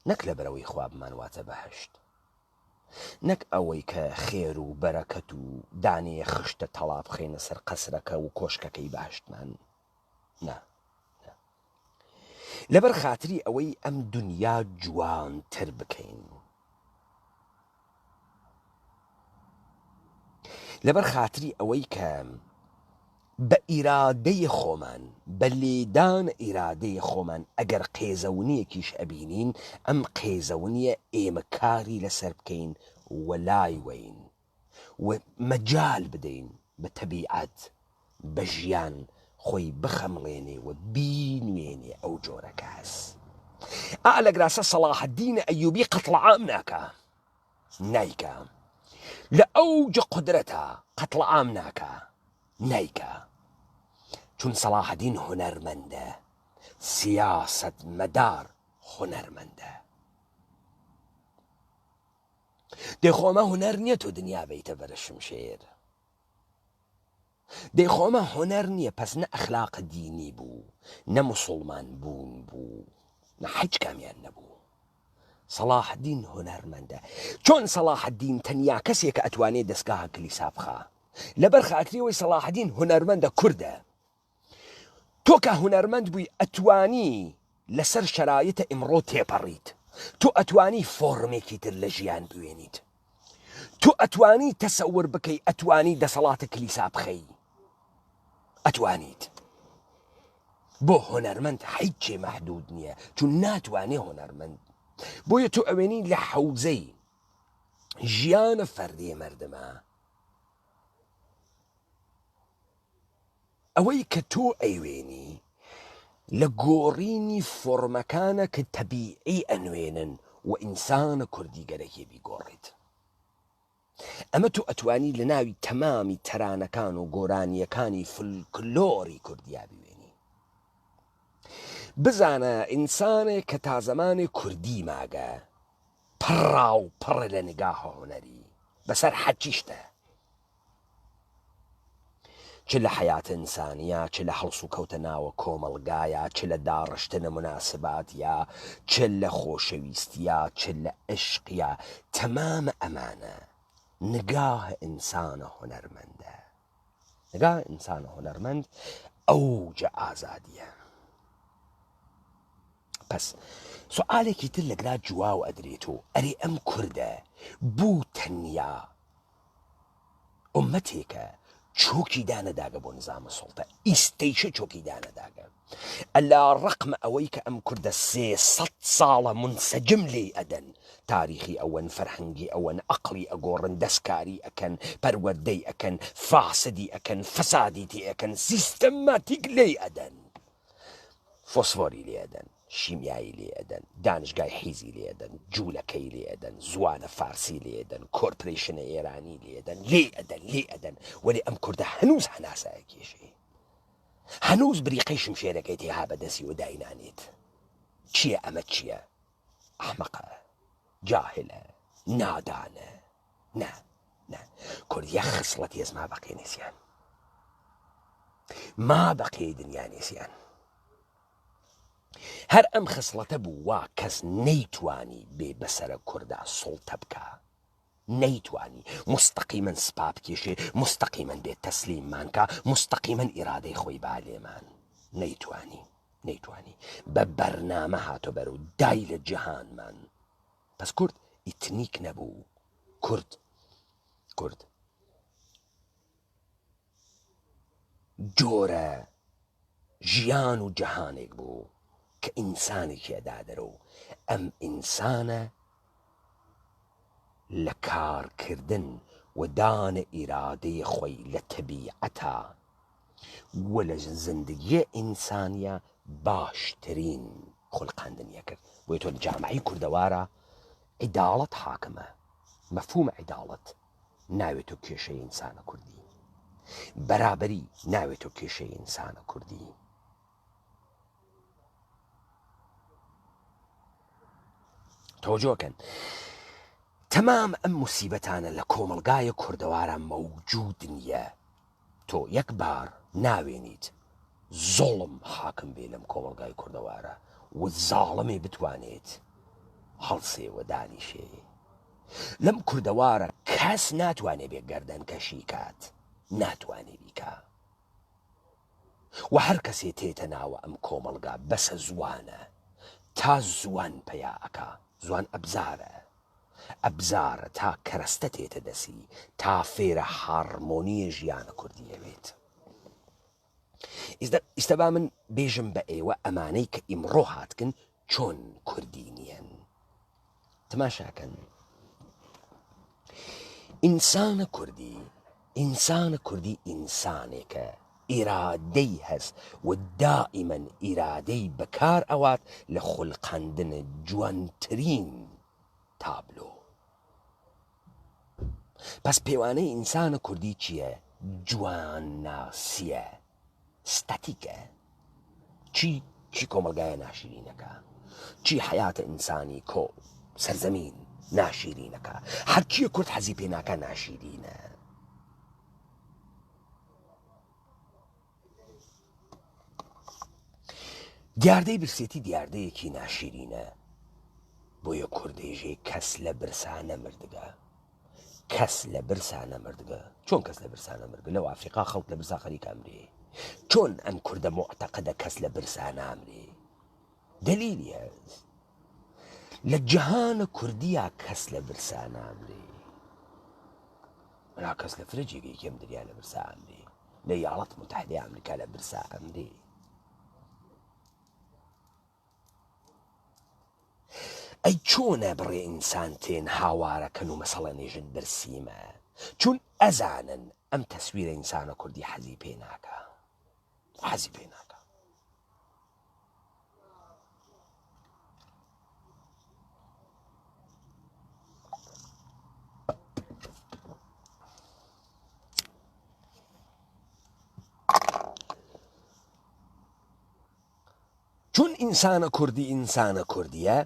نەک لە بەرەوەی خوا بمان واتە بەهەشت، نەک ئەوەی کە خێر و بەرەکەت و دانەیە خشتە تەڵا بخێنە سەر قەسرەکە و کۆشکەکەی بەهەشتمان. نا، لەبەر خاتری ئەوەی ئەم دنیا جوانتر بکەین، لەبەر خاتری ئەوەی کە بە ئیرادەی خۆمان، بە لێدان ئیرادەی خۆمان ئەگەر قێزەونیەکیش ئەبینین، ئەم قێزەونیە ئێمە کاری لەسەر بکەین و لای وەین و مەجال بدەین بە تەبیعەت، بە ژیان خۆی بخەمڵێنێ و بینوێنێ ئەو جۆرە کەس. لە گراسە سەلاح الدین ئەیوبی قەتڵ عام ناکە، نایکە لە ئەوجە قودرەتە قەتڵ عام ناکە نایکە چون سەلاحەدین هونەرمەندە سیاست مەدار هونەرمەندە دەیخۆمە هونەر نییە تۆ دنیا بیتە بەرە شمشێر دەیخۆمە هونەر نییە پەس نە ئەخلاق دینی بوو نە موسڵمان بوون بوو نە هیچ کامیان نەبوو سەلاحەدین هونەرمەندە چۆن سەلاحەدین تەنیا کەسێک کە ئەتوانێت دەستگاها کلیسا بخا لەبەر خاکریەوەی سەلاحەدین هونەرمەندە کوردە تۆ کە هونەرمەند بووی ئەتوانی لەسەر شەرایطە ئیمڕۆ تێپەڕیت تۆ ئەتوانی فۆرمێکی تر لە ژیان بوێنیت تۆ ئەتوانی تەسەور بکەی ئەتوانی دەسەڵاتە کلیسا بخەی ئەتوانیت بۆ هونەرمەند هیچێ مەحدود نییە چون ناتوانێ هونەرمەند بۆیە تۆ ئەوێنی لە حەوزەی ژیانە فەردی مەردمە ئەوەی کە تۆ ئەیوێنی لە گۆڕینی فۆرمەکانە کە تەبیعی ئەنوێنن و ئینسانە کوردی گەرەکێ بیگۆڕیت ئەمە تۆ ئەتوانی لە ناوی تەمامی تەرانەکان و گۆرانیەکانی فلکلۆری کوردیا بوێنی بزانە ئینسانێک کە تا زەمانی کوردی ماگە پڕا و پڕ لە نگاهە هونەری بەسەر حەچیشتە چ لە حیاتە ئینسانیە چ لە هەڵس و کەوتە ناوە کۆمەڵگایە چ لە داڕشتنە مناسباتە چ لە خۆشەویستیە چ لە عشقیە تەمامە ئەمانە نگاه ئینسانە هونەرمەندە نگاه ئینسانە هونەرمەند ئەوجە ئازادیە پس سوالێکی تر لەگرا جواو ئەدرێت و ئەرێ ئەم کوردە بوو تەنیا ئومەتێکە چۆکی دانەداگە بۆ نظامە سوڵتە ئیستەیشە چۆکی دانەداگە ئەلا ڕقمە ئەوەی کە ئەم کوردە 300 ساڵە منسەجم لێ ئەدەن تاریخی ئەوەن فەرهەنگی ئەوەن عەقڵی ئەگۆڕن دەستکاری ئەکەن پەروەردەی ئەکەن فاسدی ئەکەن فەسادی تێ ئەکەن سیستەماتیک لێ ئەدەن فۆسفۆری لێ ئەدەن شیمیایی لێ ئەدەن دانشگای حیزی لێ ئەدەن جوولەکەی لێ ئەدەن زوانە فارسی لێ ئەدەن کۆرپۆرێشنە ئێرانی لێ ئەدەن لێ ئەدەن وەلی ئەم کوردە هەنووز هەناسایە کێشەی هەنووز بریقەی شمشێرەکەی تێها بەدەستی و داینانێت چییە ئەمە چییە ئەحمەقە جاهلە نادانە نه کوردیە خسڵەت هێز ما بەقێ نێسیان ما بەقێ دنیا نێسیان هەر ئەم خسڵەتە بوو وا کەس نەیتوانی بێ بەسەرە کووردا سوڵتە بکە نەیتوانی مستەقیمەن سپا بکێشێ مستەقیمەن بێت تەسلیممانکە مستەقیمەن ئیرادەی خۆی بالێمان نەیتوانی بە بەرنامە هاتۆ بەر و دای لە جیهانمان پس کورد ئیتنیک نەبوو کورد جۆرە ژیان و جەهانێک بوو کە ئینسانێکی ئەدادەرە و ئەم ئینسانە لە کارکردن و دانە ئیرادەی خۆی لە تەبیعەتە و لە زندگیە ئینسانیە باشترین خوڵقاندنیە کرد بۆیە تۆ لە جامعەی کوردەوارە عیداڵەت حاکمە مەفهومە عیداڵەت ناوێت تۆ کێشەی ئینسانە کوردی بەرابەری ناوێت تۆ کێشەی ئینسانە کوردی تۆجۆکەن تەمام ئەم موسیبەتانە لە کۆمەڵگایە کوردەوارە مەوجود نییە تۆ یەک بار ناوێنیت زۆڵم حاکم بێ لەم کۆمەڵگای کوردەوارە و زاڵمی بتوانێت هەڵسێوە دانیشێ لەم کوردەوارە کەس ناتوانێ بێ گەردەن کەشی کات ناتوانێ بیکە و هەر کەسێ تێتە ناوە ئەم کۆمەڵگا بەسە زوانە تا زوان پەیا ئەکا زوان ئەبزارە تا کەرەستە تێتە دەسی تا فێرە هارمۆنیە ژیانە کوردیەوێت ئیستا با من بێژم بە ئێوە ئەمانەی کە ئیمڕۆ هاتکن چۆن کوردی نیەن تەماشاکەن ئینسانە کوردی ئینسانێکە ئیرادەی هەست و دائیمەن ئیرادەی بەکار ئەوات لە خوڵقاندنە جوانترین تابلۆ پس پێوانەی ئینسانە کوردی چییە؟ جوانناسیە، ستاتیکە. چی کۆمەلگایە ناشرینەکە، چی حیاتە ئینسانی کۆ سەرزەمین ناشرینەکە، هەرچیە کورد حەزی پێ ناکە ناشرینە. دیاردەی برسێتی دیاردەیەکی ناشرینە، بۆیە کوردێژێ کەس لە برسا نەمردگە، کەس لە برسا نەمردگە. چۆن کەس لە برسا نەمرگە؟ لەو ئافریقا خەڵک لە برسا خەریک ئەمرێ، چۆن ئەم کوردە معتەقەدە کەس لە برسا نامرێ؟ دلیلی هەست لە جەهانە کوردیە کەس لە برسا نامرێ. منا کەس لە فرەجێکی کەم دنیا لە برسا ئەمرێ، لە یاڵەت متحدەی ئەمریکا لە برسا ئەمرێ. ئەی چۆنە بڕێ ئینسان تێن هاوارەکەن و مەسەڵە نێژن برسیمە، چون ئەزانن ئەم تەسویرە ئینسانە کوردی حەزی پێ ناکە، حەزی پێ ناکە. چون ئینسانە کوردی ئینسانە کوردیە،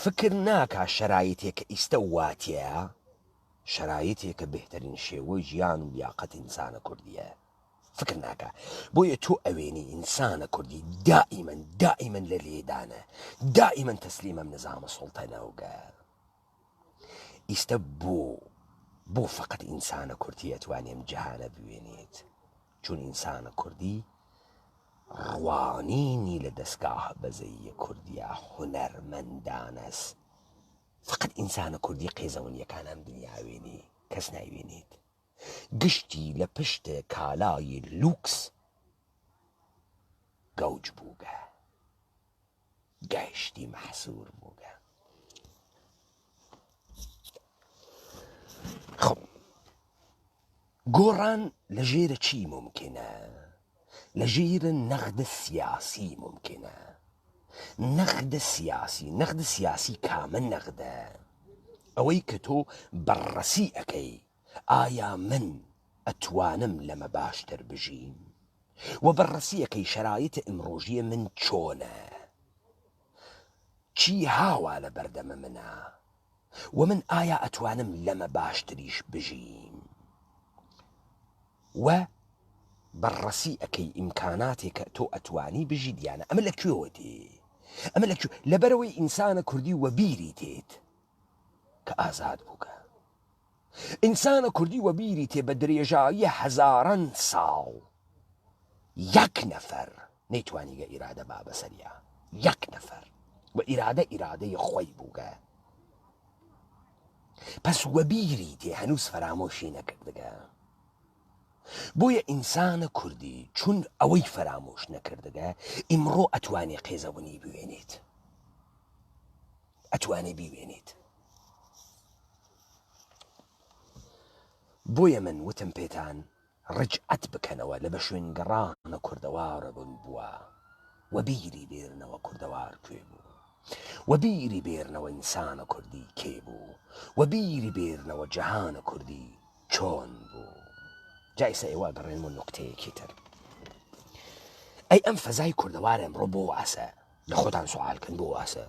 فکر ناکە شەرایەتێکە ئیستە واتیە، شەرایەتێکە بهترین شێوەی ژیان و لیاقەت ئینسانە کوردیە، فکر ناکە. بۆیە تۆ ئەوێنی ئینسانە کوردی دائیمەن لە لێدانە، دائیمەن تەسلیمەم نظامە سوڵتەنەوگە. ئیستە بۆ فقط ئینسانە کوردی ئەتوانێم جەهانە بوێنێت، چون ئینسانە کوردی ڕوانینی لە دەستگاه بەزەیی کوردیە هونەرمەندانەس. فقط ئینسانە کوردی قێزەونیەکان ئەم دنیاوێنی، کەس نایوێنێت. گشتی لە پشتە کالای لوکس گەوج بووگە، گەشتی مەحسوور بووگە. خب گۆڕان لە ژێرە چی ممکنە؟ لە ژێرە نەخدە سیاسی ممکنە. نەخدە سیاسی کامە نەخدە؟ ئەوەی کە تۆ بەڕەسی ئەەکەی ئایا من ئەتوانم لەمە باشتر بژیم، و بەڕەسی ئەەکەی شەرایەتە ئیمڕۆژیە من چۆنە، چی هاوا لە بەردەمە منە، و من ئایا ئەتوانم لەمە باشتریش بژیم، و بەڕەسی ئەەکەی ئیمکاناتێکە تۆ ئەتوانی بژی دیانە. ئەمە لەکوێوەتێ؟ ئەمە لەبەرەوەی ئینسانە کوردی وە بیری تێت کە ئازاد بووکە. ئینسانە کوردی وە بیری تێ بە درێژایی هەزاران ساڵ یەک نەفەر نەیتوانیگە ئیرادە با بەسەریا، یەک نەفەر، و ئیرادەی خۆی بووگە. پس وە بیری تێ هەنووس فەرامۆشی نەکردگە. بۆیە ئینسانە کوردی چون ئەوەی فەرامۆش نەکردگە، ئیمڕۆ ئەتوانێ قێزەونی بوێنێت، ئەتوانێ بیوێنێت. بۆیە من وتم پێتان ڕجعەت بکەنەوە لە بە شوێنگەڕانە کوردەوارە بن بووە، و بیری بێرنەوە کوردەوار کوێ بوو، و بیری بێرنەوە ئینسانە کوردی کێ بوو، و بیری بێرنەوە جەهانە کوردی چۆن بوو. جایسە ئێوە گەڕێنمە نوکتەیەکی تر. ئەی ئەم فەزای کوردەوارە ئەمڕۆ بۆ واسە؟ لە خۆتان سوالکەن بۆ واسە؟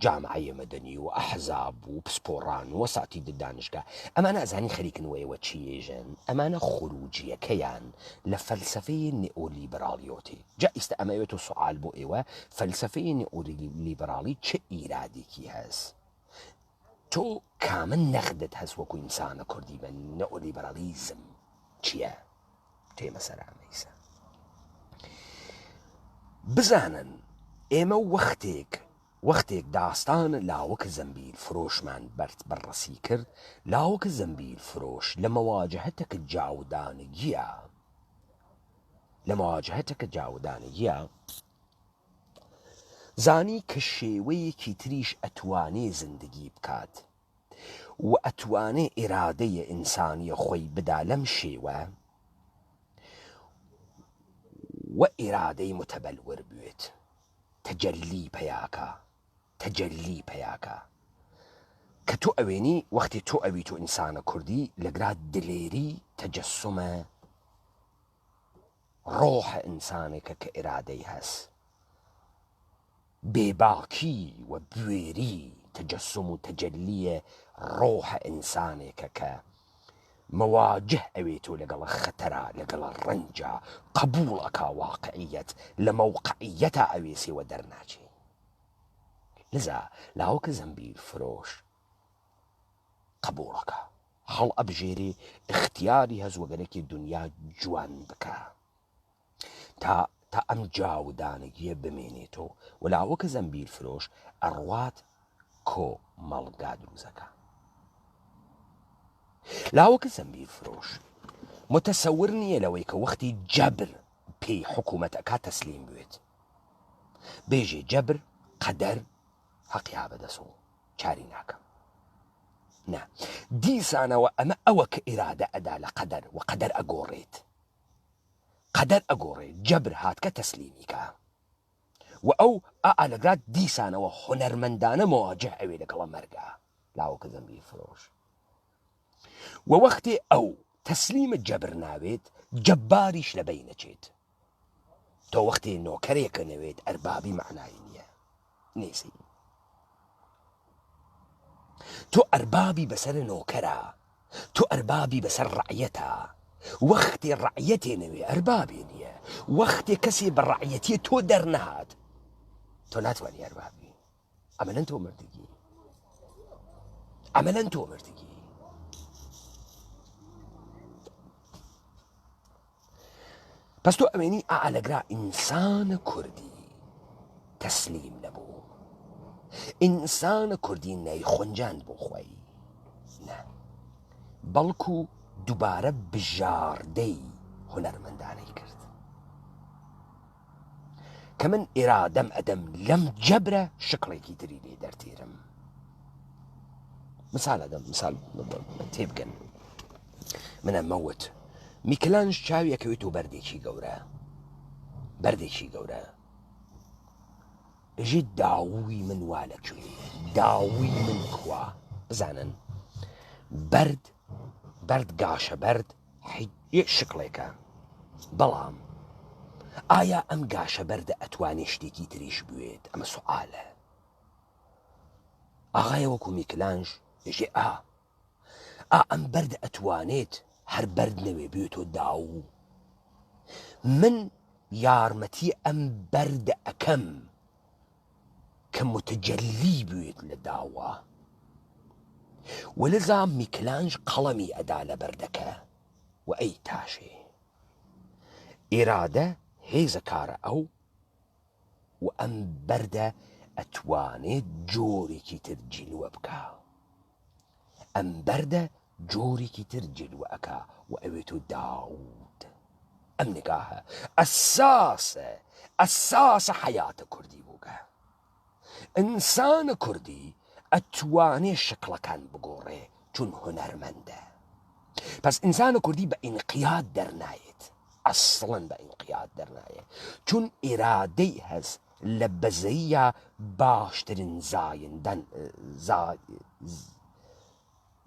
جامعەیە مەدەنی و ئەحزاب و پسپۆڕان و وەساتی دانشگا، ئەمانە ئەزانی خەریکنەوە ئێوە چیێژن؟ ئەمانە خروجیەکەیان لە فەلسەفەی نێئۆلیبرالیۆتی. جا ئیستە ئەمەوێت و سوال بۆ ئێوە، فەلسەفەی نێئۆلیبرالی چه ئیرادێکی هەست؟ تۆ کامن نەخدت هەست وەکو ئینسانە کوردی بە نێئۆلیبرالیزم چییە؟ تێمە سەرامەیسە بزانن. ئێمە وەختێک داستان لاوەکە زەمبیل فرۆشمان بەڕەسی کرد، لاوەکە زەمبیل فرۆش لە مەواجهەتەکە جاودانەگیە، زانی کە شێوەیەکی تریش ئەتوانێ زندگی بکات، و ئەتوانێ ئێرادەیە ئینسانیە خۆی بدا لەم شێوە، و ئێرادەی متەبەلور بوێت، تەجەلی پەیاکە. کە تۆ ئەوێنی وەختی تۆ ئەویت و ئینسانە کوردی لەگرا دلێری تەجەسومە ڕۆحە ئینسانێکە کە ئێرادەی هەست بێباکی و بوێری تەجەسم و تەجەلیە ڕۆحە ئینسانێکە کە مواجه ئەوێت و لەگەڵە خەتەرە لەگەڵە ڕەنجە قبول ئەکا واقعیەت لە مەوقعیەتە ئەوێسیوە دەرناچێ لذا لاوەکە زەمبیل فرۆش قبولەکە هەڵ ئەبژێرێ اختیاری هەزوەگەرێکی دنیا جوان بکە تا ئەم جاودانگیە بمێنێتەوە و لاوەکە زەمبیل فرۆش ئەڕوات کۆ مەڵگا دروزەکە لاوەکە زەمبیل فرۆش متەسەور نییە لەوەی کە وەختی جەبر پێی حکوومەتەکە تەسلیم بوێت بێژێ جەبر قەدەر حەقیا بەدەسەوە چاری ناکەم نا دیسانەوە ئەمە ئەوە کە ئیرادە ئەدا لە قەدەر و قەدەر ئەگۆڕێت قەدەر ئەگۆڕێت جەبر هاتکە تەسلیمیکە و ئەو ئالەگرات دیسانەوە هونەرمەندانە مواجه ئەوێ لەگەڵە مەرگە لاوەکە زەمبیل فرۆش و وەختێ ئەو تەسلیمە جەبر ناوێت جەباریش لەبەی نەچێت تۆ وەختێ نۆکەرێکە نەوێت ئەربابی معنایی نییە نێسی تۆ ئەربابی بەسەر نۆکەرە تۆ ئەربابی بەسەر ڕعیەتە وەختێ ڕعیەتێ نەوێ ئەربابێ نییە وەختێ کەسێ بە ڕعیەتیە تۆ دەرنەهات تۆ ناتوانانی ئەربابی ئەمەلەن تۆ مردگی ئەمەلەن تۆ مردگی پس تۆ ئەوێنی ئالەگرا ئینسانە کوردی تەسلیم نەبوو ئینسانە کوردی نەیخۆنجاند بۆ خۆی نە بەڵکو دووبارە بژاردەی هونەرمەندانەی کرد کە من ئێرادەم ئەدەم لەم جەبرە شکڵێکی تری لێ دەرتێرم مثال ئەدەم مثال تێبگەن منە مەوت میکلانج چاویەکەوێت و بەردێکی گەورە ژی داوی من وا لەکوێ داوی من کوا بزانن بەرد گاشە بەرد شکڵێکە بەڵام ئایا ئەم گاشە بەردە ئەتوانێ شتێکی تریش بوێت ئەمە سوالە ئاغایە وەکو میکلانج ژێ ئەم بەردە ئەتوانێت هەر بەرد نەوێ بێتۆ داو من یارمەتی ئەم بەردە ئەکەم کە متجەلی بوێت لە داوە وەلذا میکلانج قەڵەمی ئەدا لە بەردەکە و ئەی تاشێ ئێرادە هێزە کارە ئەو و ئەم بەردە ئەتوانێت جۆرێکی تر جیلوە بکە ئەم بەردە جۆرێکی تر جلوە ئەکا و ئەوێت و داود ئەم نگاهە ئەساسە حەیاتە کوردی بووگە ئینسانە کوردی ئەتوانێ شکڵەکان بگۆڕێ چون هونەرمەندە پس ئینسانە کوردی بە ئینقیاد دەرنایێت ئەسڵەن بە ئینقیاد دەرنایێت چون ئێرادەی هەست لە بەزەیە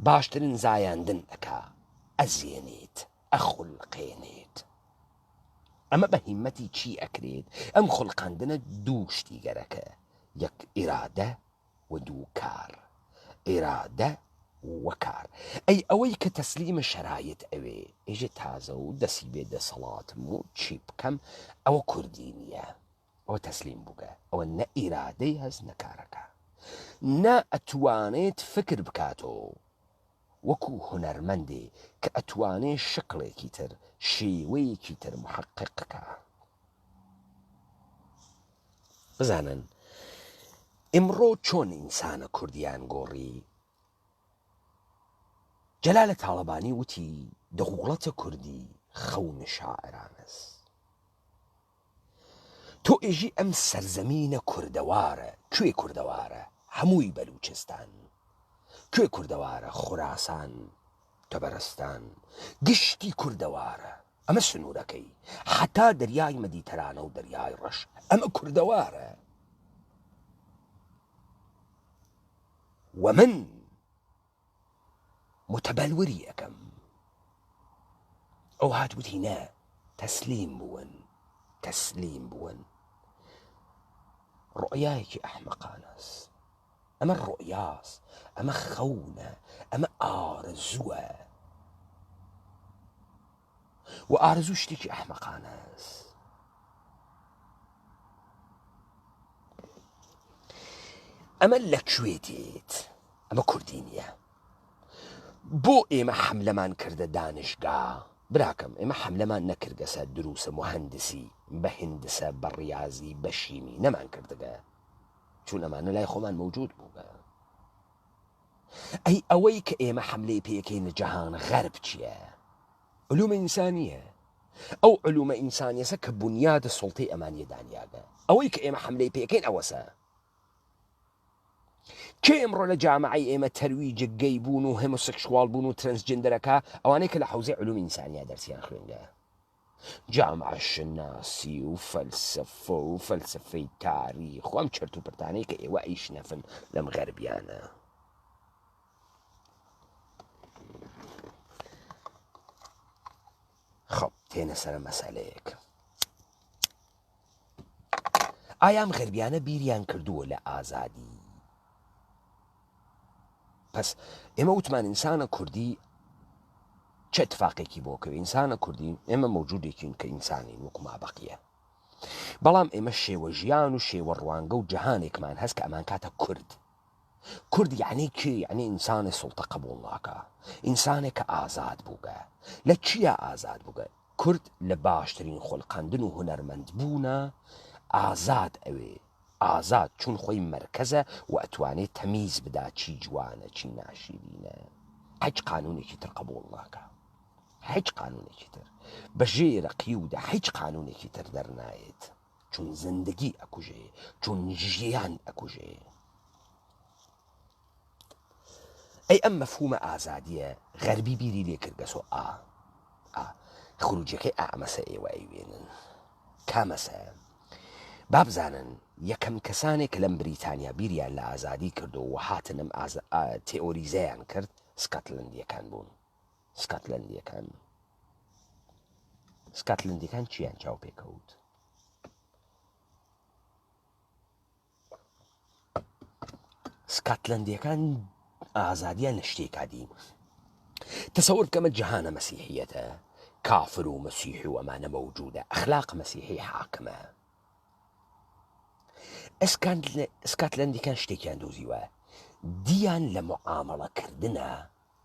باشترین زایاندن ئەکا ئەزیێنێت ئەخولقێنێت ئەمە بە هیمەتی چی ئەکرێت ئەم خوڵقاندنە دوو شتی گەرەکە یەک ئێرادە و دوو کار ئێرادە وەکار ئەی ئەوەی کە تەسلیمە شەرایەت ئەوێ ئێژێ تازە و دەسی بێ دەسەڵاتم و چی بکەم ئەوە کوردی نییە ئەوە تەسلیم بووگە ئەوە نە ئێرادەی هەست نەکارەکە نە ئەتوانێت فکر بکاتەوە وەکو هونەرمەندێ کە ئەتوانێ شکڵێکی تر شێوەیەکی تر محققەکە بزانن ئمڕۆ چۆن ئینسانە کوردیان گۆڕی جەلالە تاڵەبانی وتی دەوڵەتە کوردی خەونە شاعرانەست تۆ ئێژی ئەم سەرزەمینە کوردەوارە کوێ کوردەوارە هەمووی بەلوچستان کوێ کوردەوارە خوراسان تەبەرستان گشتی کوردەوارە ئەمە سنوورەکەی حتا دەریای مەدیتەرانە و دەریای ڕەش ئەمە کوردەوارە و من متبلوری ئەەکەم ئەو هاتووتی نە تەسلیم بوون ڕۆیایەکی ئەحمەقانەست ئەمە ڕۆیاست ئەمە خەونە ئەمە ئارەزووە و ئارەزوو شتێکی ئەحمەقانەست ئەمە لەکوێ دێت ئەمە کوردی نییە بۆ ئێمە حەملەمان کردە دانشگا براکەم ئێمە حەملەمان نەکردگەسە دروسە مهندسی بە هندسە بە ڕیاضی بە شیمی نەمان کردگە چون ئەمانە لای خۆمان مەوجود بووگە ئەی ئەوەی کە ئێمە حەملەی پێکەین لە جەهان غەرب چییە علومە ئینسانیە ئەو علومە ئینسانیەسە کە بنیادە سوڵتەی ئەمانیە دانیاگە ئەوەی کە ئێمە حەملەی پێکەین ئەوەسە کێ ئەمڕۆ لە جامعەی ئێمە تەرویجە گەی بوون و هۆمۆسێکشواڵ بوون و ترانسجندەرەکە ئەوانەی کە لە حوزەی علوم ئینسانیا دەرسیان خوێنگە جامعە شناسی و فەلسەفە و فەلسەفەی تاریخ و ئەم چرت و پرتانەی کە ئێوە ئەیشنەفن لەم غەربیانە خەڵ تێنە سەرە مەسەلەیەک ئایا ئەم غەربیانە بیریان کردووە لە ئازادی پس ئێمە وتمان ئینسانە کوردی چه اتفاقێکی بۆ کەوێ ئینسانە کوردی ئێمە مەوجودێکین کە ئینسانین وەکو مابەقیە بەڵام ئێمە شێوە ژیان و شێوە ڕوانگە و جەهانێکمان هەست کە ئەمان کاتە کورد یعنی کی یعنی ئینسانی سوڵتە قبوڵ ناکە ئینسانێک کە ئازاد بووگە لە چییە ئازاد بووگە کورد لە باشترین خۆڵقاندن و هونەرمەند بوونە ئازاد ئەوێ ئازاد چون خۆی مرکزە و ئەتوانێت تەمیز بدا چی جوانە چی ناشیرینە هیچ قانونێکی تر قبوڵ ناکە هیچ قانونێکی تر بەژێرە قیودا هیچ قانونێکی تر دەرنایێت چون زندگی ئەکوژێ چون ژیان ئەکوژێ ئەی ئەم مەفهومە ئازادیە غەربی بیری لێ کردگەسۆ خروجەکەی ئامەسە ئێوە ئەیوێنن کامەسە بابزانن یەکەم کەسانێک لەم بریتانیا بیریان لە ئازادی کردو و هاتنم تئۆریزەیان کرد سکاتلندیەکان بوون سکاتلندیەکان چیان چاو پێکەوت سکاتلندیەکان ئازادیان لە شتێکا دین تەسەور بکەمە جەهانە مەسیحیەتە کافر و مەسیحی و ئەمانە مەوجودە ئەخلاق مەسیحی حاکمە ئەسکاتلندیەکان شتێکیان دۆزیوە دییان لە معامەڵەکردنە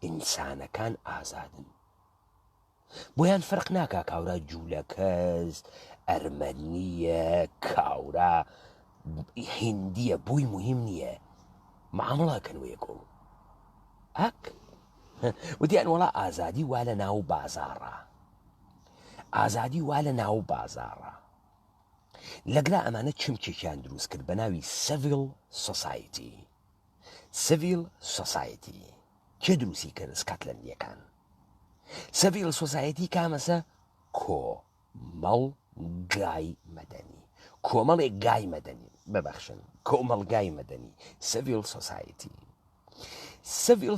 ئینسانەکان ئازادن بۆیان فەرق ناکا کاورا جوولەکەس ئەرمەنیە کاورا هیندیە بووی مهم نییە معامڵەکەن وەیەکۆ ئەک وتیان وەڵا ئازادی وا لە ناو بازاڕە ئازادی وا لە ناو بازاڕە لەگرا ئەمانە چمکێکیان دروست کرد بە ناوی سیڤیل سۆسایەتی کێ دروستی کرد سکاتلندیەکان سیڤیل سۆسایەتی کامەسە کۆمەڵێک گای مەدەنی ببەخشن کۆمەڵگای مەدەنی سیڤیل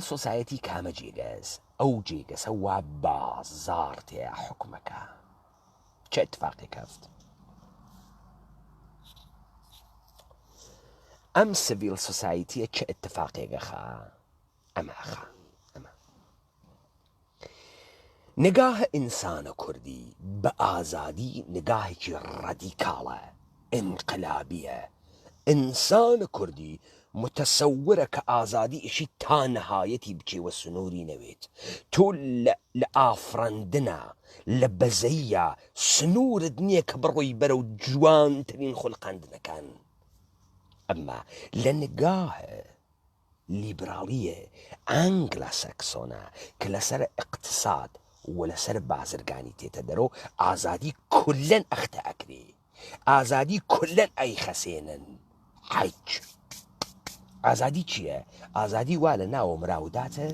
سۆسایەتی کامە جێگەس ئەو جێگەسە وا بازار تێە حکومەکە چه اتفاقێک هەفت ئەم سیڤیل سۆسایەتیە چه اتفاقێکەخە ئەماخە نگاه ئینسانە کوردی بە ئازادی نگاهێکی ڕەدیکاڵە ئینقلابیە ئینسانە کوردی متەسەورە کە ئازادی ئیشی تا نەهایەتی بچێوە سنووری نەوێت تۆ لە ئافرەندنە لە بەزەیە سنوورت نییە کە بڕۆی بەرە و جوانترین خولقاندنەکان ئەمما لە نگاهە لیبرالیە ئەنگلا سەکسۆنە کە لەسەر اقتصاد و لەسەر بازرگانی تێتە دەرۆ ئازادی کولەن ئەختە ئەکرێ ئازادی کولەن ئەی خەسێنن حیچ ئازادی چییە؟ ئازادی وا لە ناوە مراوداتە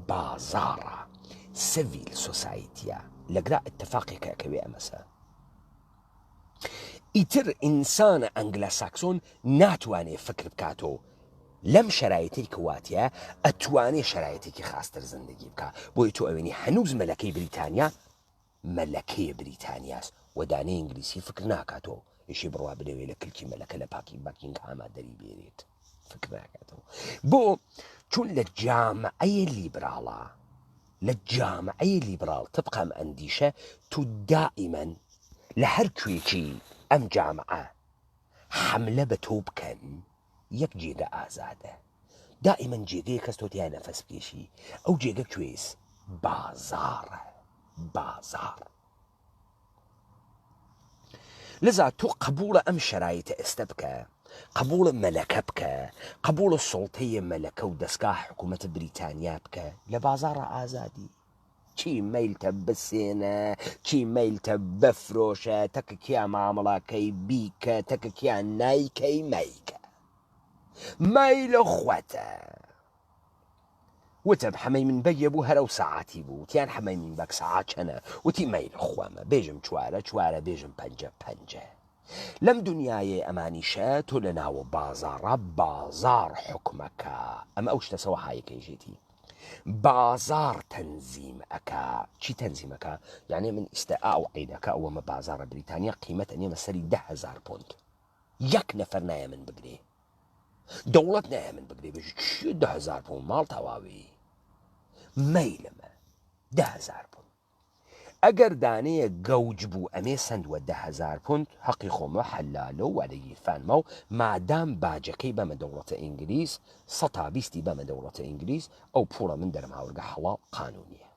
بازاڕە سیڤیل سۆسایەتیە لەگرا اتفاقێکە ئەکەوێ ئەمەسە ئیتر ئینسانە ئەنگلا ساکسۆن ناتوانێ فکر بکاتۆ لەم شرایطی کەواتە ئەتوانێ شرایطێکی خاستر زندگی بکە بۆی تۆ ئەوێنی هەنووز مەلەکەی بریتانیا مەلەکەی بریتانیاست وەدانەی ئینگلیسی فکر ناکاتەوە یشی بڕوا بدەوێت لە کلکی مەلەکە لە پاکی باکینگهاما دەری بێرێت فکر ناکاتەوە بۆ چون لە جامعەیە لیبراڵە لە جامعەیە لیبراڵ تبقەم ئەندیشە تو دائیمەن لە هەر کوێکی ئەم جامعە حملە بە تۆ بکەن یەک جێگە ئازادە دائیمەن جێگەیە کەس تۆتیان نەفەس بکێشی ئەو جێگە کوێز بازارە بازار لذا تۆ قبولە ئەم شرایطە ئێستا بکە قبولە مەلەکە بکە قبولە سڵتەیە مەلەکە و دەستگا حکوومەتە بریتانیا بکە لە بازارە ئازادی چی میلتە بسێنە چی میلتە بەفرۆشە تەکەکیان مامەڵاکەی بیکە تەکەکیان نایکەی مەیکە مەیلە خوەتە وتە حەمەی من بەیە بوو هەرە و سەعاتی بوو تیان حەمەی من بەک سەعات چەنە وتی مەیلە خوامە بێژم چوارە چوارە بێژم پەنجە پەنجە لەم دنیاە ئەمانیشە تۆ لە ناوە بازارە بازار حکومەکە ئەمە ئەو شتە سەوەحایەکەیژێتی بازار تەنزیم ئەکا چی تەنزیمەکە یعنی من ئیستا ئاو عیدەکە ئەوەمە بازارە بریتانیا قیمەتە نێمە سەری 10,000 پۆند یەک نەفەر نایە من بگرێ دەوڵەت نایە من بگرێ بێژ چی 10,000 پۆند ماڵ تەواوی مەیلمە 10,000 پۆند ئەگەر دانەیە گەوج بوو ئەمێ سندوە 10,000 پۆند حەقی خۆمە حەلالە و وەرەگیرفانمە و مادام باجەکەی بەمە دەوڵەتە ئینگلیس 120 بەمە دەوڵەتە ئینگلیس ئەو پوڵە من دەرماوەرگە حەڵاڵ قانونیە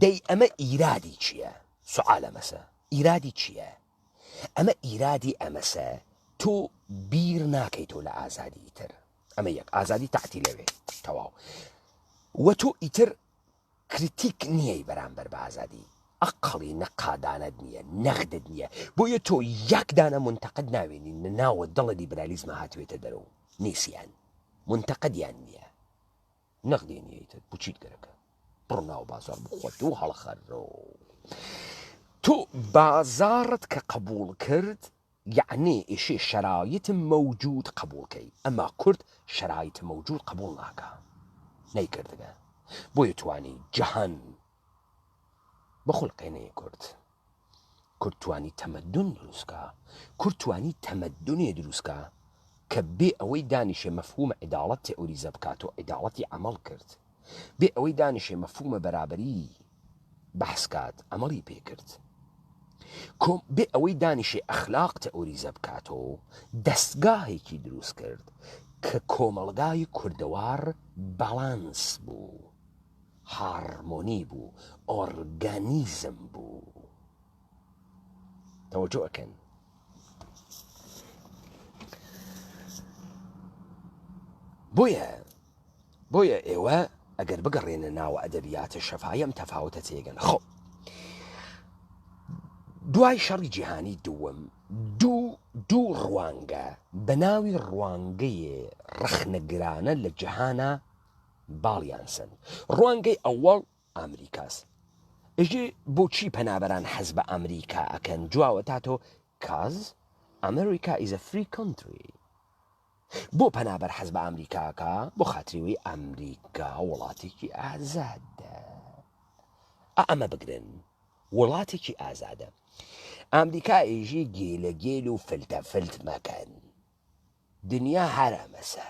دەی ئەمە ئیرادی چییە؟ سوعالە مەسە ئیرادی چییە؟ ئەمە ئیرادی ئەمەسە تۆ بیر ناکەی تۆ لە ئازادی ئیتر ئەمە یەک ئازادی تاعتی لەوێ تەواو وە تۆ ئیتر کریتیک نییە بەرامبەر بە ئازادی ئەقڵی نەقادانت نییە نەخدت نییە بۆیە تۆ یەکدانە منتەقد ناوێنی ناوە دڵە لیبرالیزمە هاتوێتە دەرەوە نیسیان منتەقدیان نییە نەخدێ نییەیتر بچیت گەرەکە بڕ ناو بازار بخۆت و هەڵخەرەوە تۆ بازارت کە قبول کرد یعنی ئێشێ شرایط موجود قبولکەی ئەما کورد شرایط موجود قبول ناکە نەیکردگە بۆیە توانی جەهان بەخۆڵقێنەیە کورد توانی تەمەدون دروستکە کورد توانی تەمەدونێ دروستکە کە بێ ئەوەی دانیشێ مەفهومە عیداڵەت تئۆریزە بکات و عیداڵەتی عەمەڵ کرد بێ ئەوەی دانیشێ مەفهومە بەرابەری بەحسکات ئەمەڵی پێکرد بێ ئەوەی دانیشێ ئەخلاق تئۆریزە بکاتەوە دەستگاهێکی دروست کرد کە کۆمەڵگای کوردەوار باڵانس بوو هارمۆنی بوو ئۆرگانیزم بوو تەوەجۆ ئەکەن بۆیە ئێوە ئەگەر بگەڕێنە ناوە ئەدەبیاتە شەفاهی ئەم تەفاوتە تێگەن خۆ دوای شەڕی جیهانی دووەم دوو ڕوانگە بە ناوی ڕوانگەیە ڕەخنەگرانە لە جیهانە باڵیان سن ڕوانگەی ئەوەڵ ئەمریکاس ئەژێ بۆچی پەنابەران حەز بە ئەمریکا ئەکەن جواوە تاتۆ کاز ئەمریکا is a free country بۆ پەنابەر حەز بە ئەمریکاکە بۆ خاتریوەی ئەمریکا وڵاتێکی ئازادە ئەمە بگرن وڵاتێکی ئازادە ئەمریکا ئێژی گێلە گێل و فلتە فلت مەکەن دنیا هەرەمەسە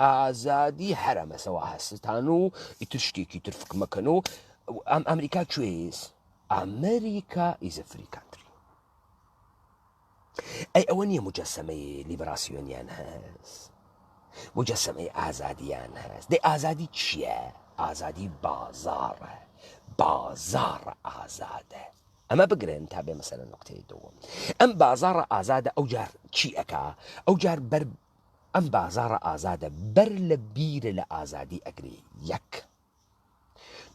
ئازادی هەرەمەسەوە هەستان و ئیتر شتێکی تر فکر مەکەن و ئەمریکا کوێز ئەمریکا is a free country ئەی ئەوە نییە مجەسەمەی لیبراسیۆنیان هەست مجەسەمەی ئازادیان هەست دەی ئازادی چییە؟ ئازادی بازارە بازارە ئازادە ئەمە بگرن تا بێ مەسەلە نقطەی دووەم ئەم بازارە ئازادە ئەو جار چی ئەکا ئەو جار بەر ئەم بازارە ئازادە بەر لە بیرە لە ئازادی ئەگرێ یەک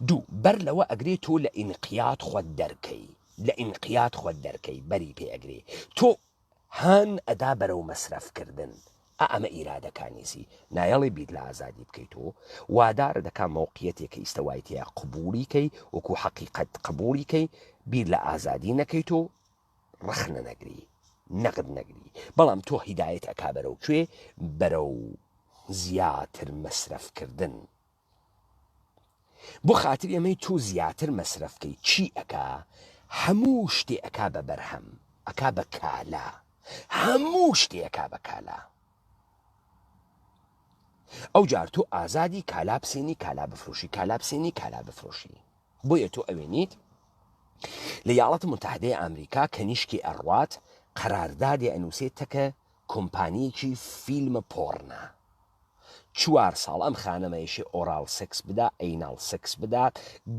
دوو بەر لەوە ئەگرێت تۆ لە ئینقیات خۆت دەرکەی لە ئینقیات خۆت دەرکەی بەری پێ ئەگرێ تۆ هەن ئەدا بەرەو مەسرەفکردن ئەمە ئیرادەکانیسی نایەڵێ بیر لە ئازادی بکەیتەوە وادارە دەکا مەوقیەتێکە ئیستەوایەتەیە قبولیکەی وەکو حەقیقەت قبولیکەی بیر لە ئازادی نەکەیتۆ ڕەخنە نەگری نەقد نەگری بەڵام تۆ هیدایەت ئەکا بەرەو کوێ بەرەو زیاتر مەسرەفکردن بۆ خاتر ئێمەی تۆ زیاتر مەسرەفکەی چی ئەکا هەموو شتێ ئەکا بە بەرهەم ئەکا بە کالا هەموو شتێ ئەکا بە کالا ئەو جار تۆ ئازادی کالا بسێنی کالا بفرۆشی کالا بسێنی کالا بفرۆشی بۆیە تۆ ئەوێنیت لە یاڵەتی متحدەی ئەمریکا کەنیشکی ئەڕوات قەراردادی ئەنووسێتەکە کۆمپانیەکی فیلمە پۆڕنە 4 ساڵ ئەم خانەمەیەشی ئۆرال سکس بدات ئەینال سکس بدات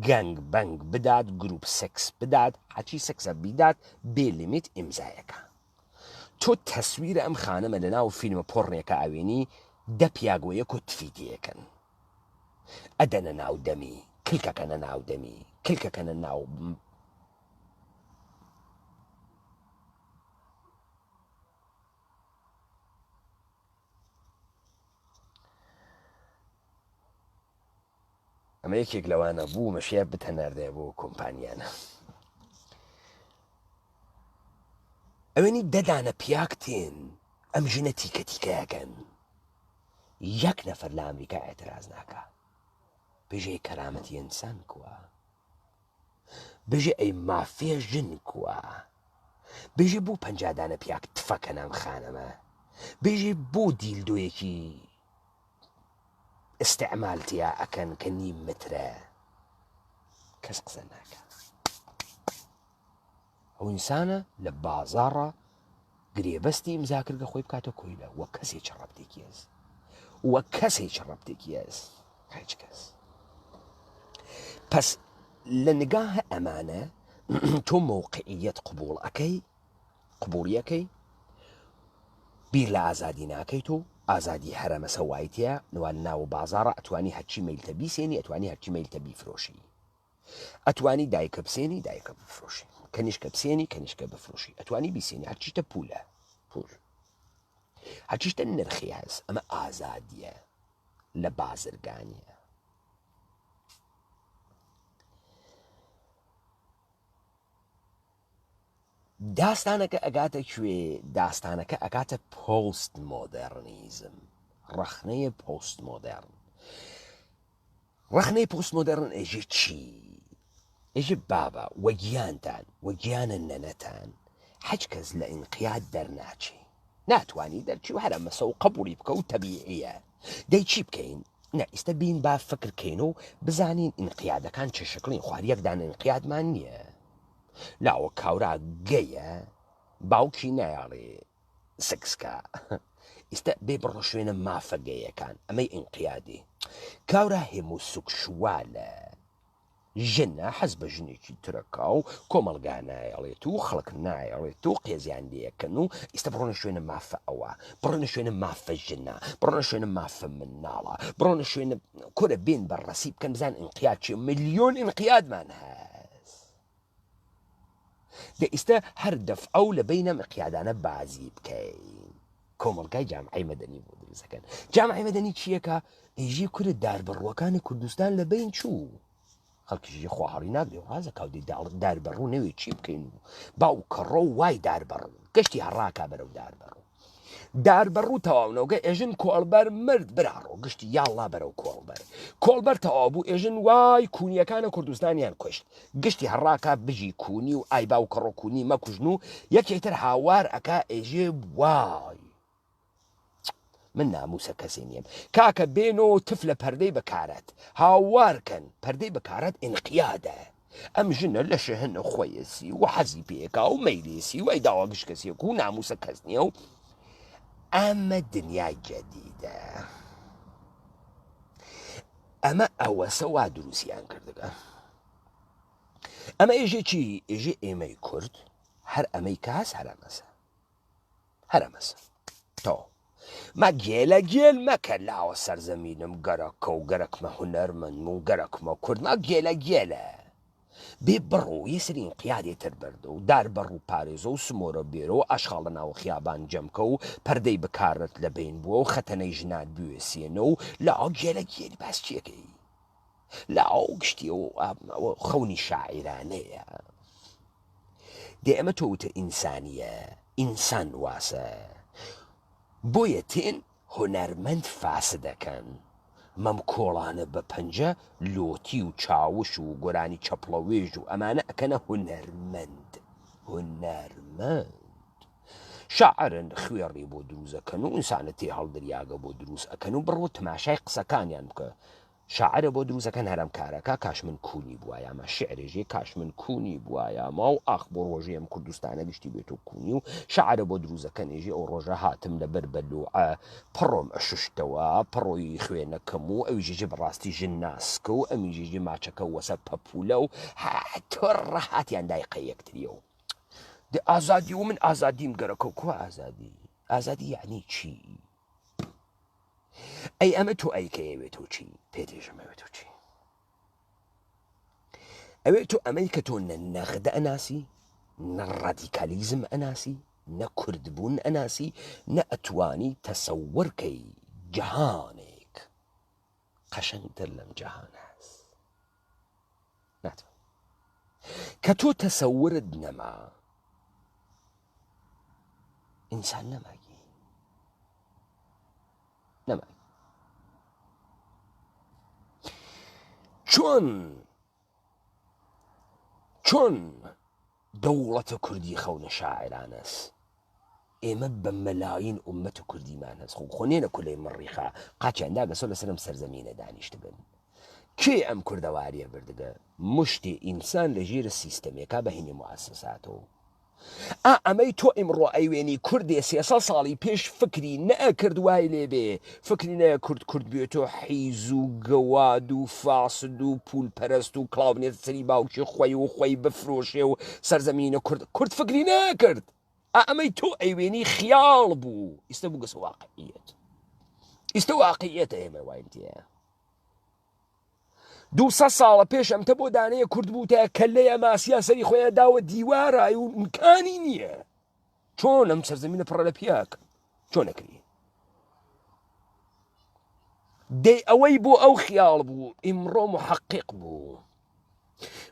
گەنگ بەنگ بدات گروپ سکس بدات حەچی سکسە بیدات بێ لیمیت ئیمزایەکە تۆ تەسویرە ئەم خانەمە لە ناو فیلمە پۆڕنێکە ئاوێنی دە پیاگۆیەک و تفیدیەکەن ئەدەنە ناو دەمی کلکەکەنە ناو دەمی کلکەکەنە ناو ئەمە یەکێک لەوانە بوو مەشیە بتەناردێ بۆ کۆمپانیانە ئەوێنی دەدانە پیاکتێن ئەم ژنە تیکە تیکەیەکەن یەک نەفەر لە ئەمریکا ئێتراز ناکە بێژێ کەرامەتی ئینسان کووە بێژێ ئەی مافێ ژن کووە بێژێ بۆ پەنجادانە پیاک تفەکە نام خانەمە بێژێ بۆ دیلدۆیەکی استعمالتیا ئەکەن کە نیم مترە کەس قسە ناکە ئەو ئینسانە لە بازاڕە گرێبەستی ئیمزاکردگە خۆی بکاتە کۆیلە وە کەسێکی ڕەبتێکی هەز وە کەسێکی ڕەبتێکی هەز هیچ کەس پس لە نگاهە ئەمانە تۆ مووقعیەت قبوڵ ئەەکەی قبوڵیەکەی بیر لە ئازادی ناکەیت و ئازادی هەرەمە سەوایتە نوان ناو بازاڕە ئەتوانی هەرچی میلتە بیسێنی ئەتوانی هەرچی میلتە بیفرۆشی ئەتوانی دایکە بسێنی دایکە بفرۆشی کەنیشکە بسێنی کەنیشکە بفرۆشی ئەتوانی بیسێنی هەرچیتە پولە پول هەرچیشتە نرخی هەز ئەمە ئازادیە لە بازرگانیە داستانەکە ئەگاتە کوێ داستانەکە ئەگاتە پۆست مۆدێرنیزم ڕەخنەیە پۆست مۆدێرن ڕەخنەی پۆست مۆدێرن ئێژێ چی ئێژێ بابە وە گیانتان وە گیانە نەنەتان هەچ کەس لە ئینقیاد دەرناچی ناتوانی دەرچی و هەرە مەسە و قبولی بکە و تەبیعیە دەی چی بکەین نە ئێستا بین با فکرکەین و بزانین ئینقیادەکان چه شکڵین خواریەکدان ئینقیادمان نییە لاوە کاورا گەیە باوکی نایاڵێ سکسکە ئێستا بێ بڕۆ شوێنە مافە گەیەکان ئەمەی ئینقیادی کاورا هێموو سوکشوالە ژنە حەز بە ژنێکی ترەکە و کۆمەڵگا نایەڵێت و خەڵک نایەڵێت و قێزیان لێەکەن و ئێستا بڕۆنە شوێنە مافە ئەوە بڕۆنە شوێنە مافە ژنە بڕۆنە شوێنە مافە مناڵە بڕۆنە شوێنە کورە بێن بەڕەسی بکەن بزان ئینقیاد چی ملیۆن ئینقیادمان هەست دە ئێستا هەر دەفعە و لە بینە ئینقیادانە بازی بکەین کۆمەڵگای جامعەی مەدەنی بۆ دروستەکەن جامعەی مەدەنی چیەکە ئێژی کورە داربڕوەکانی کوردستان لە بین چوو خەڵکیشی خواهڕی ناگرێ و ڕازە کاودی داربەڕوو نەوێ چی بکەین و باو کەڕۆ و وای داربەڕوو گەشتی هەڕاکا بەرەو داربەڕوو تەواونەوەگە ئێژن کۆڵبەر مرد براڕۆ گشتی یاڵا بەرەو کۆڵبەر تەواو بوو ئێژن وای کونیەکانە کوردستانیان کوشت گشتی هەڕاکا بژی کونی و ئای باو کەڕۆ کونی مەکوژن و یەکێتر هاوار ئەکا ئێژێ وای من ناموسە کەسێ نیم کاکە بێنەوە تف لە پەردەی بەکارەت هاوارکەن پەردەی بەکارەت ئینقیادە ئەم ژنە لە شەهنە خۆیەسی و حەزی پێکا و مەیلێسی وای داوا گشت کەسێک و ناموسە کەس نییە و ئەمە دنیای جەدیدە ئەمە ئەوەسە وا دروستیان کردگە ئەمە ئێژێکی ئێژێ ئێمەی کورد هەر ئەمەی کاس هەرەمەسە تۆ ما گێلە گێل مەکە لاوە سەرزەمینم گەرەکە و گەرەکمە هونەرمەند و گەرەکمە کورد ما گێلە بێ بڕۆ یەسەر ئینقیادێتر بەردە و داربەڕ و پارێزە و سمۆرە بێرە و ئاشخاڵ لە ناوە خیابان جەمکە و پەردەی بکارت لە بین بووە و خەتەنەی ژنات بوێسێنە و لاوە گێلە گێلی باس چیەکەی لاوە گشتی و خەونی شاعیرانەیە دێ ئەمە تۆوتە ئینسانیە ئینسان واسە بۆیە تێن هۆنەرمەند فاسە دەکەن مەم کۆڵانە بە پەنجە لۆتی و چاوش و گۆرانی چەپڵەوێژ و ئەمانە ئەکەنە هۆنەرمەند شاعرن خوێڕی بۆ دروستەکەن و ئینسانە تێ هەڵدریاگە بۆ دروست ئەکەن و بڕۆ تەماشای قسەکانیان بکە شاعرە بۆ دروستەکەن هەرم کارەکە کاشمن کونی بووایە ئەمە شعرێژێ کاشمن کونی بووایە ما و ئاخ بۆ ڕۆژێ ئەم کوردستانە گشتی بێت و کونی و شاعرە بۆ دروستەکەن ێژێ ئەو ڕۆژە هاتم لەبەر بەلوعە پڕۆم ئەششتەوە پڕۆی خوێنەکەم و ئەویژێژێ بەڕاستی ژن ناسکە و ئەمیژێژێ ماچەکە وەسە پەپولە و تۆ ڕەهاتیان دایقە یەکتریەوە ئازادی و من ئازادیم گەرەکە کو ئازادی یعنی چی ئەی ئەمە تۆ ئەیکە ئەوێت تۆ چی پێدێژەمەوێت تۆ چی ئەوێت تۆ ئەمەی کە تۆ نە نەغدە ئەناسی نە ڕادیکالیزم ئەناسی نە کوردبوون ئەناسی نە ئەتوانی تەسەوڕکەی جەهانێک قەشەنگتر لەم جەهان هەست ناتوان کە تۆ تەسەورت نەما ئینسان نەماگی چۆن دەوڵەتە کوردی خەونە شاعرانەس ئێمە بە مەلاین ئومەت کوردیمان هەست خۆنێنە کولەی مڕیخا قاچیاندا گەسۆ لەسەرم سەرزەمینە دانیشت بن کێ ئەم کوردەواریە بردگە مشتی ئینسان لە ژێرە سیستەمێکا بەهینی مواسساتەوە ئەمەی تۆ ئیمڕۆ ئەیوێنی کوردێ 300 ساڵی پێش فکری نەکرد وای لێبێ فکری نەیە کورد بێتۆ حیز و گەواد و فاسد و پولپەرست و کڵاوبنێت سەری باوکی خۆی بفرۆشێ و سەرزەمینە کورد فکری نەکرد ئەمەی تۆ ئەیوێنی خیاڵ بوو ئیستە بوو گەسە واقعیەت ئیستە واقعیەتە ئێمە واینتیە 200 ساڵە پێش ئەمتە بۆ دانەیە کورد بوو تا کەلەیە ماسییا سەری خۆیان داوە دیوارای و امکانی نییە چۆن ئەم سەرزەمینە پڕە لە پیاک چۆن نەکری دەی ئەوەی بۆ ئەو خیاڵ بوو ئیمڕۆ محقق بوو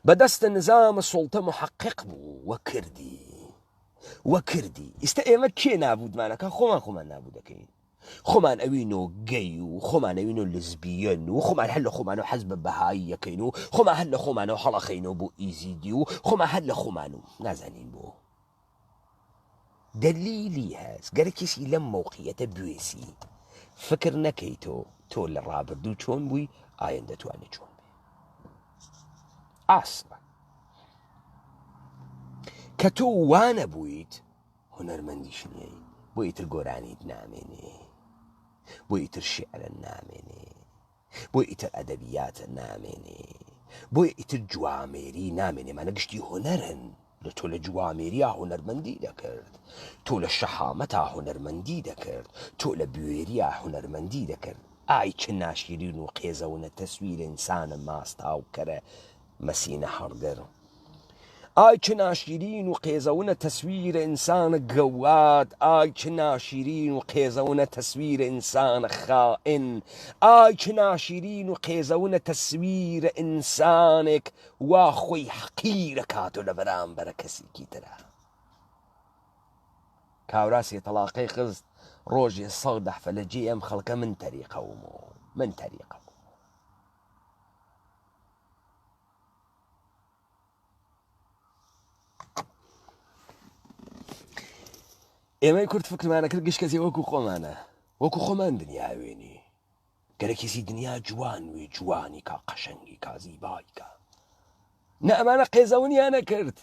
بەدەستە نظامە سوڵتە محقق بوو وە کردی ئیستە ئێمە کێ نابودمانەکە خۆمان نابوو دەکەین خۆمان ئەوینۆ گەی و خۆمان ئەوینۆ لزبیەن و خۆمان هەر لە خۆمان و حەز بە بەهایی یەکەین و خۆمان هەر لە خۆمانەوە هەڵەخەینەوە بۆ ئیزیدی و خۆمان هەر لە خۆمان و نازانین بۆ دەلیلی هەست گەرەکیسی لەم مەوقعیەتە بوێسی فکر نەکەیتۆ تۆ لە ڕابردوو چۆن بووی ئاەن دەتوانێت چۆن بێ ئاسڵە کە تۆ وانە بوویت هونەرمەندیش نییە بۆ ئیتر گۆرانیت نامێنێ بۆ ئیتر شعرە نامێنێ بۆ ئیتر ئەدەبیاتە نامێنێ بۆ ئیتر جوامێری نامێنێ مانە گشتی هۆنەرن لە تۆ لە جوامێریە هۆنەرمەندی دەکرد تۆ لە شەحامەتا هۆنەرمەندی دەکرد تۆ لە بوێریە هۆنەرمەندی دەکرد ئای چ ناشیرین و قێزەونە تەسویر ئینسانە ماستاو کەرە مەسینە هەڵگەر ئای چ ناشیرین و قێزەونە تەسویرە ئینسانە گەواد ئای چ ناشیرین و قێزەونە تەسویرە ئینسانە خائن ئای چ ناشیرین و قێزەونە تەسویرە ئینسانێک وا خۆی حەقیرە کاتۆ لە بەرامبەرە کەسێکی ترە کاوراسی تەلاقەی خست ڕۆژێ 100 دەحفە لە جێ ئەم خەڵکە من تەریقە ئێمەی کورد فکرمانە کرد گشت کەسی وەکو خۆمانە وەکو خۆمان دنیا وێنی گەرەکیسی دنیا جوانوێ جوانی کا قەشەنگی کا زیبایی کا نە ئەمانە قێزەونیانە کرد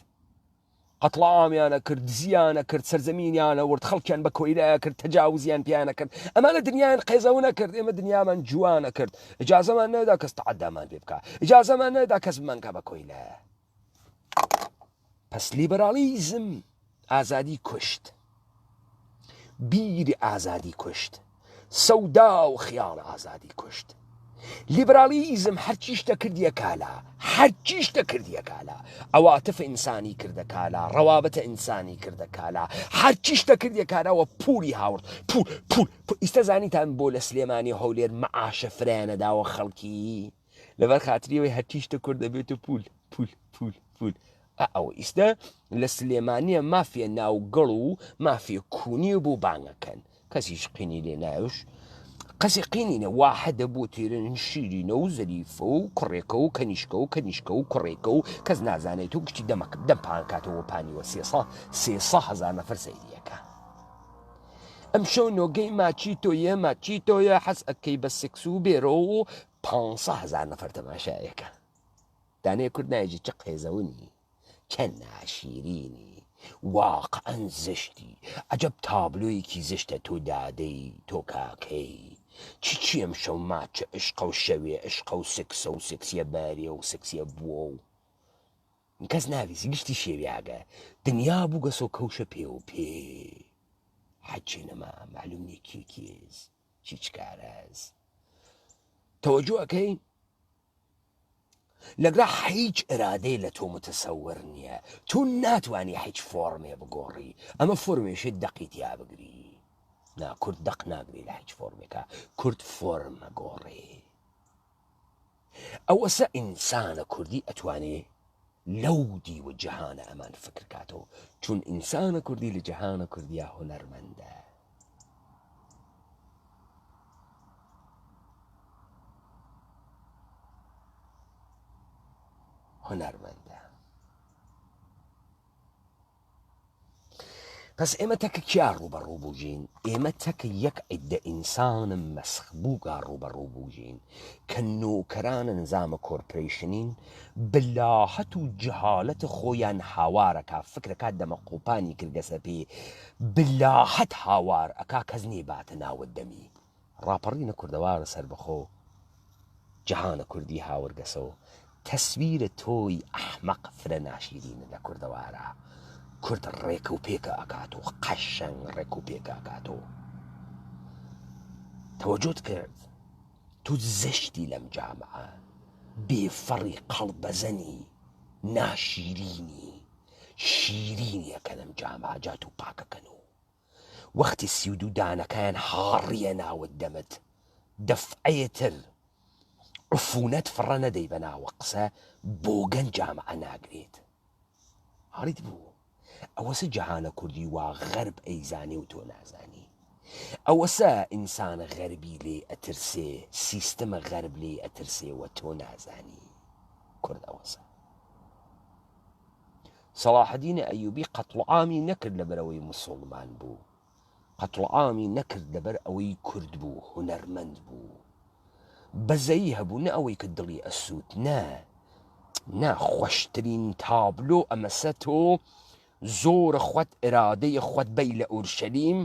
قەتڵامیانە کرد دزیانە کرد سەرزەمینیانە ورد خەڵکیان بە کۆیلایە کرد تەجاوزیان پیانە کرد ئەمانە دنیایان قێزەونە کرد ئێمە دنیامان جوانە کرد ئیجازەمان نەدا کەس تەعەدامان پێ بکە ئیجازەمان نەدا کەس بمانکە بە کۆیلە پس لیبەرالیزم ئازادی کوشت بیری ئازادی کوشت سەودا و خیاڵ ئازادی کوشت لیبرالیزم هەرچیشتە کردیە کالا ئەواتف ئینسانی کردە کالا ڕەوابەتە ئینسانی کردە کالا هەرچیشتە کردیە کاراوە پولی هاورد پول ئیستە زانیتان بۆ لە سلێمانی هەولێر مەعاشە فرایەنەداوە خەڵکی لەبەر خاتریەوەی هەرچیشتە کورد دەبێتە پول ئەو ئیستا لە سلێمانیە مافیە ناوگەڵ و مافیە کونی بوو بانگەکەن کەسیش قینی لێ ناوش قەسی قینینە واحدە بۆ تێرن شیرینە و زەریفە و کوڕێکە و کەنیشکە و کەنیشکە و کوڕێکە و کەس نازانێت و گشتی دەمەکە دەم پانکاتەوە پانیوە 300,000 نەفەر سەیریەکە ئەم شەو نۆگەی ماچی تۆیە حەز ئەکەی بە سێکس و بێرە و 500,000 نەفەر تەماشایەکە دانەیە کورد نایجی چ قێزەونی چەند ناشیرینی واقعەن زشتی ئەجەب تابلۆیەکی زشتە تۆ دادەی تۆ کاکەی چی ئەم شەو ماچە عشقە و شەوێ عشقە و سێکسە و سێکسیە بارێ و سێکسیە بووە و کەس ناویسی گشتی شێویاگە دنیا بوو گەسۆ کەوشە پێ و پێ حەجێ نەما معلوم نیە کێکێز چیچ کارەز تەوەجۆ ئەەکەی لەگرا هیچ ئرادەی لە تۆ متەسەور نییە تۆ ناتوانانی هیچ فۆرمێ بگۆڕی ئەمە فۆرمێشە دەقیتیا بگری نا کورد دەق ناگری لە هیچ فۆرمێکە کورد فۆرمە گۆڕێ ئەوەسە ئینسانە کوردی ئەتوانێ لەو دیوە جەهانە ئەمان فکر کاتەوە چون ئینسانە کوردی لە جەهانە کوردیا هونەرمەندە هونەرمەندە پس ئێمە تەکە کیا ڕوبەڕوو بووژین ئێمە تەکە یەک عیدە ئینسانم مەسخ بووگا ڕوبەڕوو بووژین کە نۆکەرانە نظامە کۆرپۆریشنین بلاهەت و جەهالەتە خۆیان هاوارەکە فکرەکە دەمەقۆپانی کردگەسە پێ بلاهەت هاوار ئەکا کەس نێباتە ناوە دەمی ڕاپەڕینە کوردەوارە سەر بەخۆ جەهانە کوردی هاورگەسەوە تەسویرە تۆی ئەحمەق فرە ناشیرینە لە کوردەوارە کورد ڕێکە و پێکە ئەکاتەوە قەشەنگ ڕێک و پێکە ئەکاتەوە تەوەجۆت کرد تو زەشتی لەم جامعە بێفەڕی قەڵبەزەنی ناشیرینی شیرینیەکە لەم جامعە جات و پاکەکەن و وەختی 32 دانەکەیان هاڕیە ناوت دەمت دەفعەیەتر عفونەت فڕە نەدەی بەناوە قسە بۆگەن جامعە ناگرێت هەڕیت بوو ئەوەسە جەهانە کوردی وا غەرب ئەیزانی و تۆ نازانی ئەوەسە ئینسانە غەربی لێ ئەترسێ سیستەمە غەرب لێ ئەترسێوە تۆ نازانی کورد ئەوەسە سەلاحەدینە ئەیوبی قەتڵعامی نەکرد لەبەرەوەی موسڵمان بوو قەتڵعامی نەکرد لەبەر ئەوەی کورد بوو هونەرمەند بوو بەزەیی هەبوو نە ئەوەی کە دڵی ئەسووت نا خۆشترین تابلۆ ئەمەسە تۆ زۆرە خوت ئرادەیە خوت بەی لە ئورشەلیم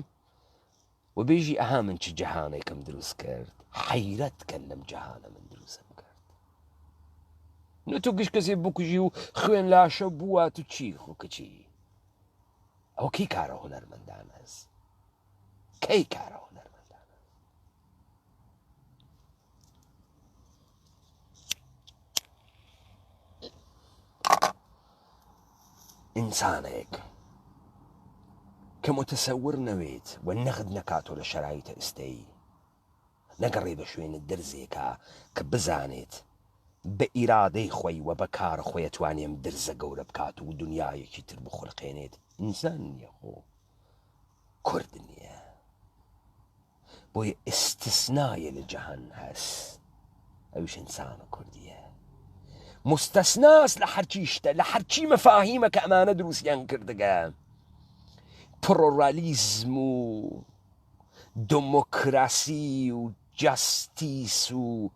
و بێژی ئەها من چ جەهانێکم دروست کرد حەیرەت کەن لەم جەهانە من دروستم کرد نە تۆ گشت کەسێ بکوژی و خوێن لاشە بووە تو چی خۆ کچی ئەو کەی کارە هونەرمەندان هەست کەی کارە هونەرمەندان ئینسانێک کە متەسەور نەوێت و نەخت نەکاتۆ لە شەرایتە ئستەی نەگەڕێ بە شوێنە دەرزێکە کە بزانێت بە ئیرادەی خۆی و بە کارە خۆی ئەتوانێم درزە گەورە بکات و دنیایەکی تر بخڵقێنێت ئینسان نییە خۆ کورد نییە بۆیە ئستسنایە لە جەهان هەست ئەویش ئینسانە کوردیە مستەسناس لە هەرچی شتە لە هەرچی مەفاهیمە کە ئەمانە دروستیان کردگە پلۆرالیزم و دموکراسی و جاستیس و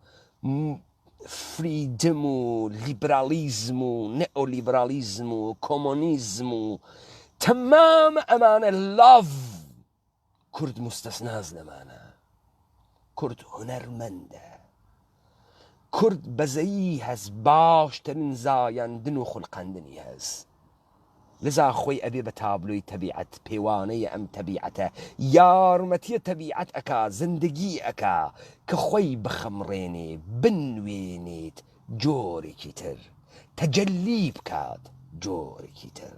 فریدم و لیبرالیزم و نئۆلیبرالیزم و کۆمۆنیزم و تەمام ئەمانە لاڤ کورد مستەسناز لەمانە کورد هونەرمەندە کورد بەزەیی هەست باشترین زایاندن و خوڵقاندنی هەست لذا خۆی ئەبێ بە تابلۆی تەبیعەت پێوانەیە ئەم تەبیعەتە یارمەتیە تەبیعەت ئەکا زندگی ئەکا کە خۆی بخەمڕێنێ بنوێنێت جۆرێکی تر تەجەلی بکات جۆرێکی تر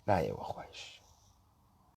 لایەوە خۆش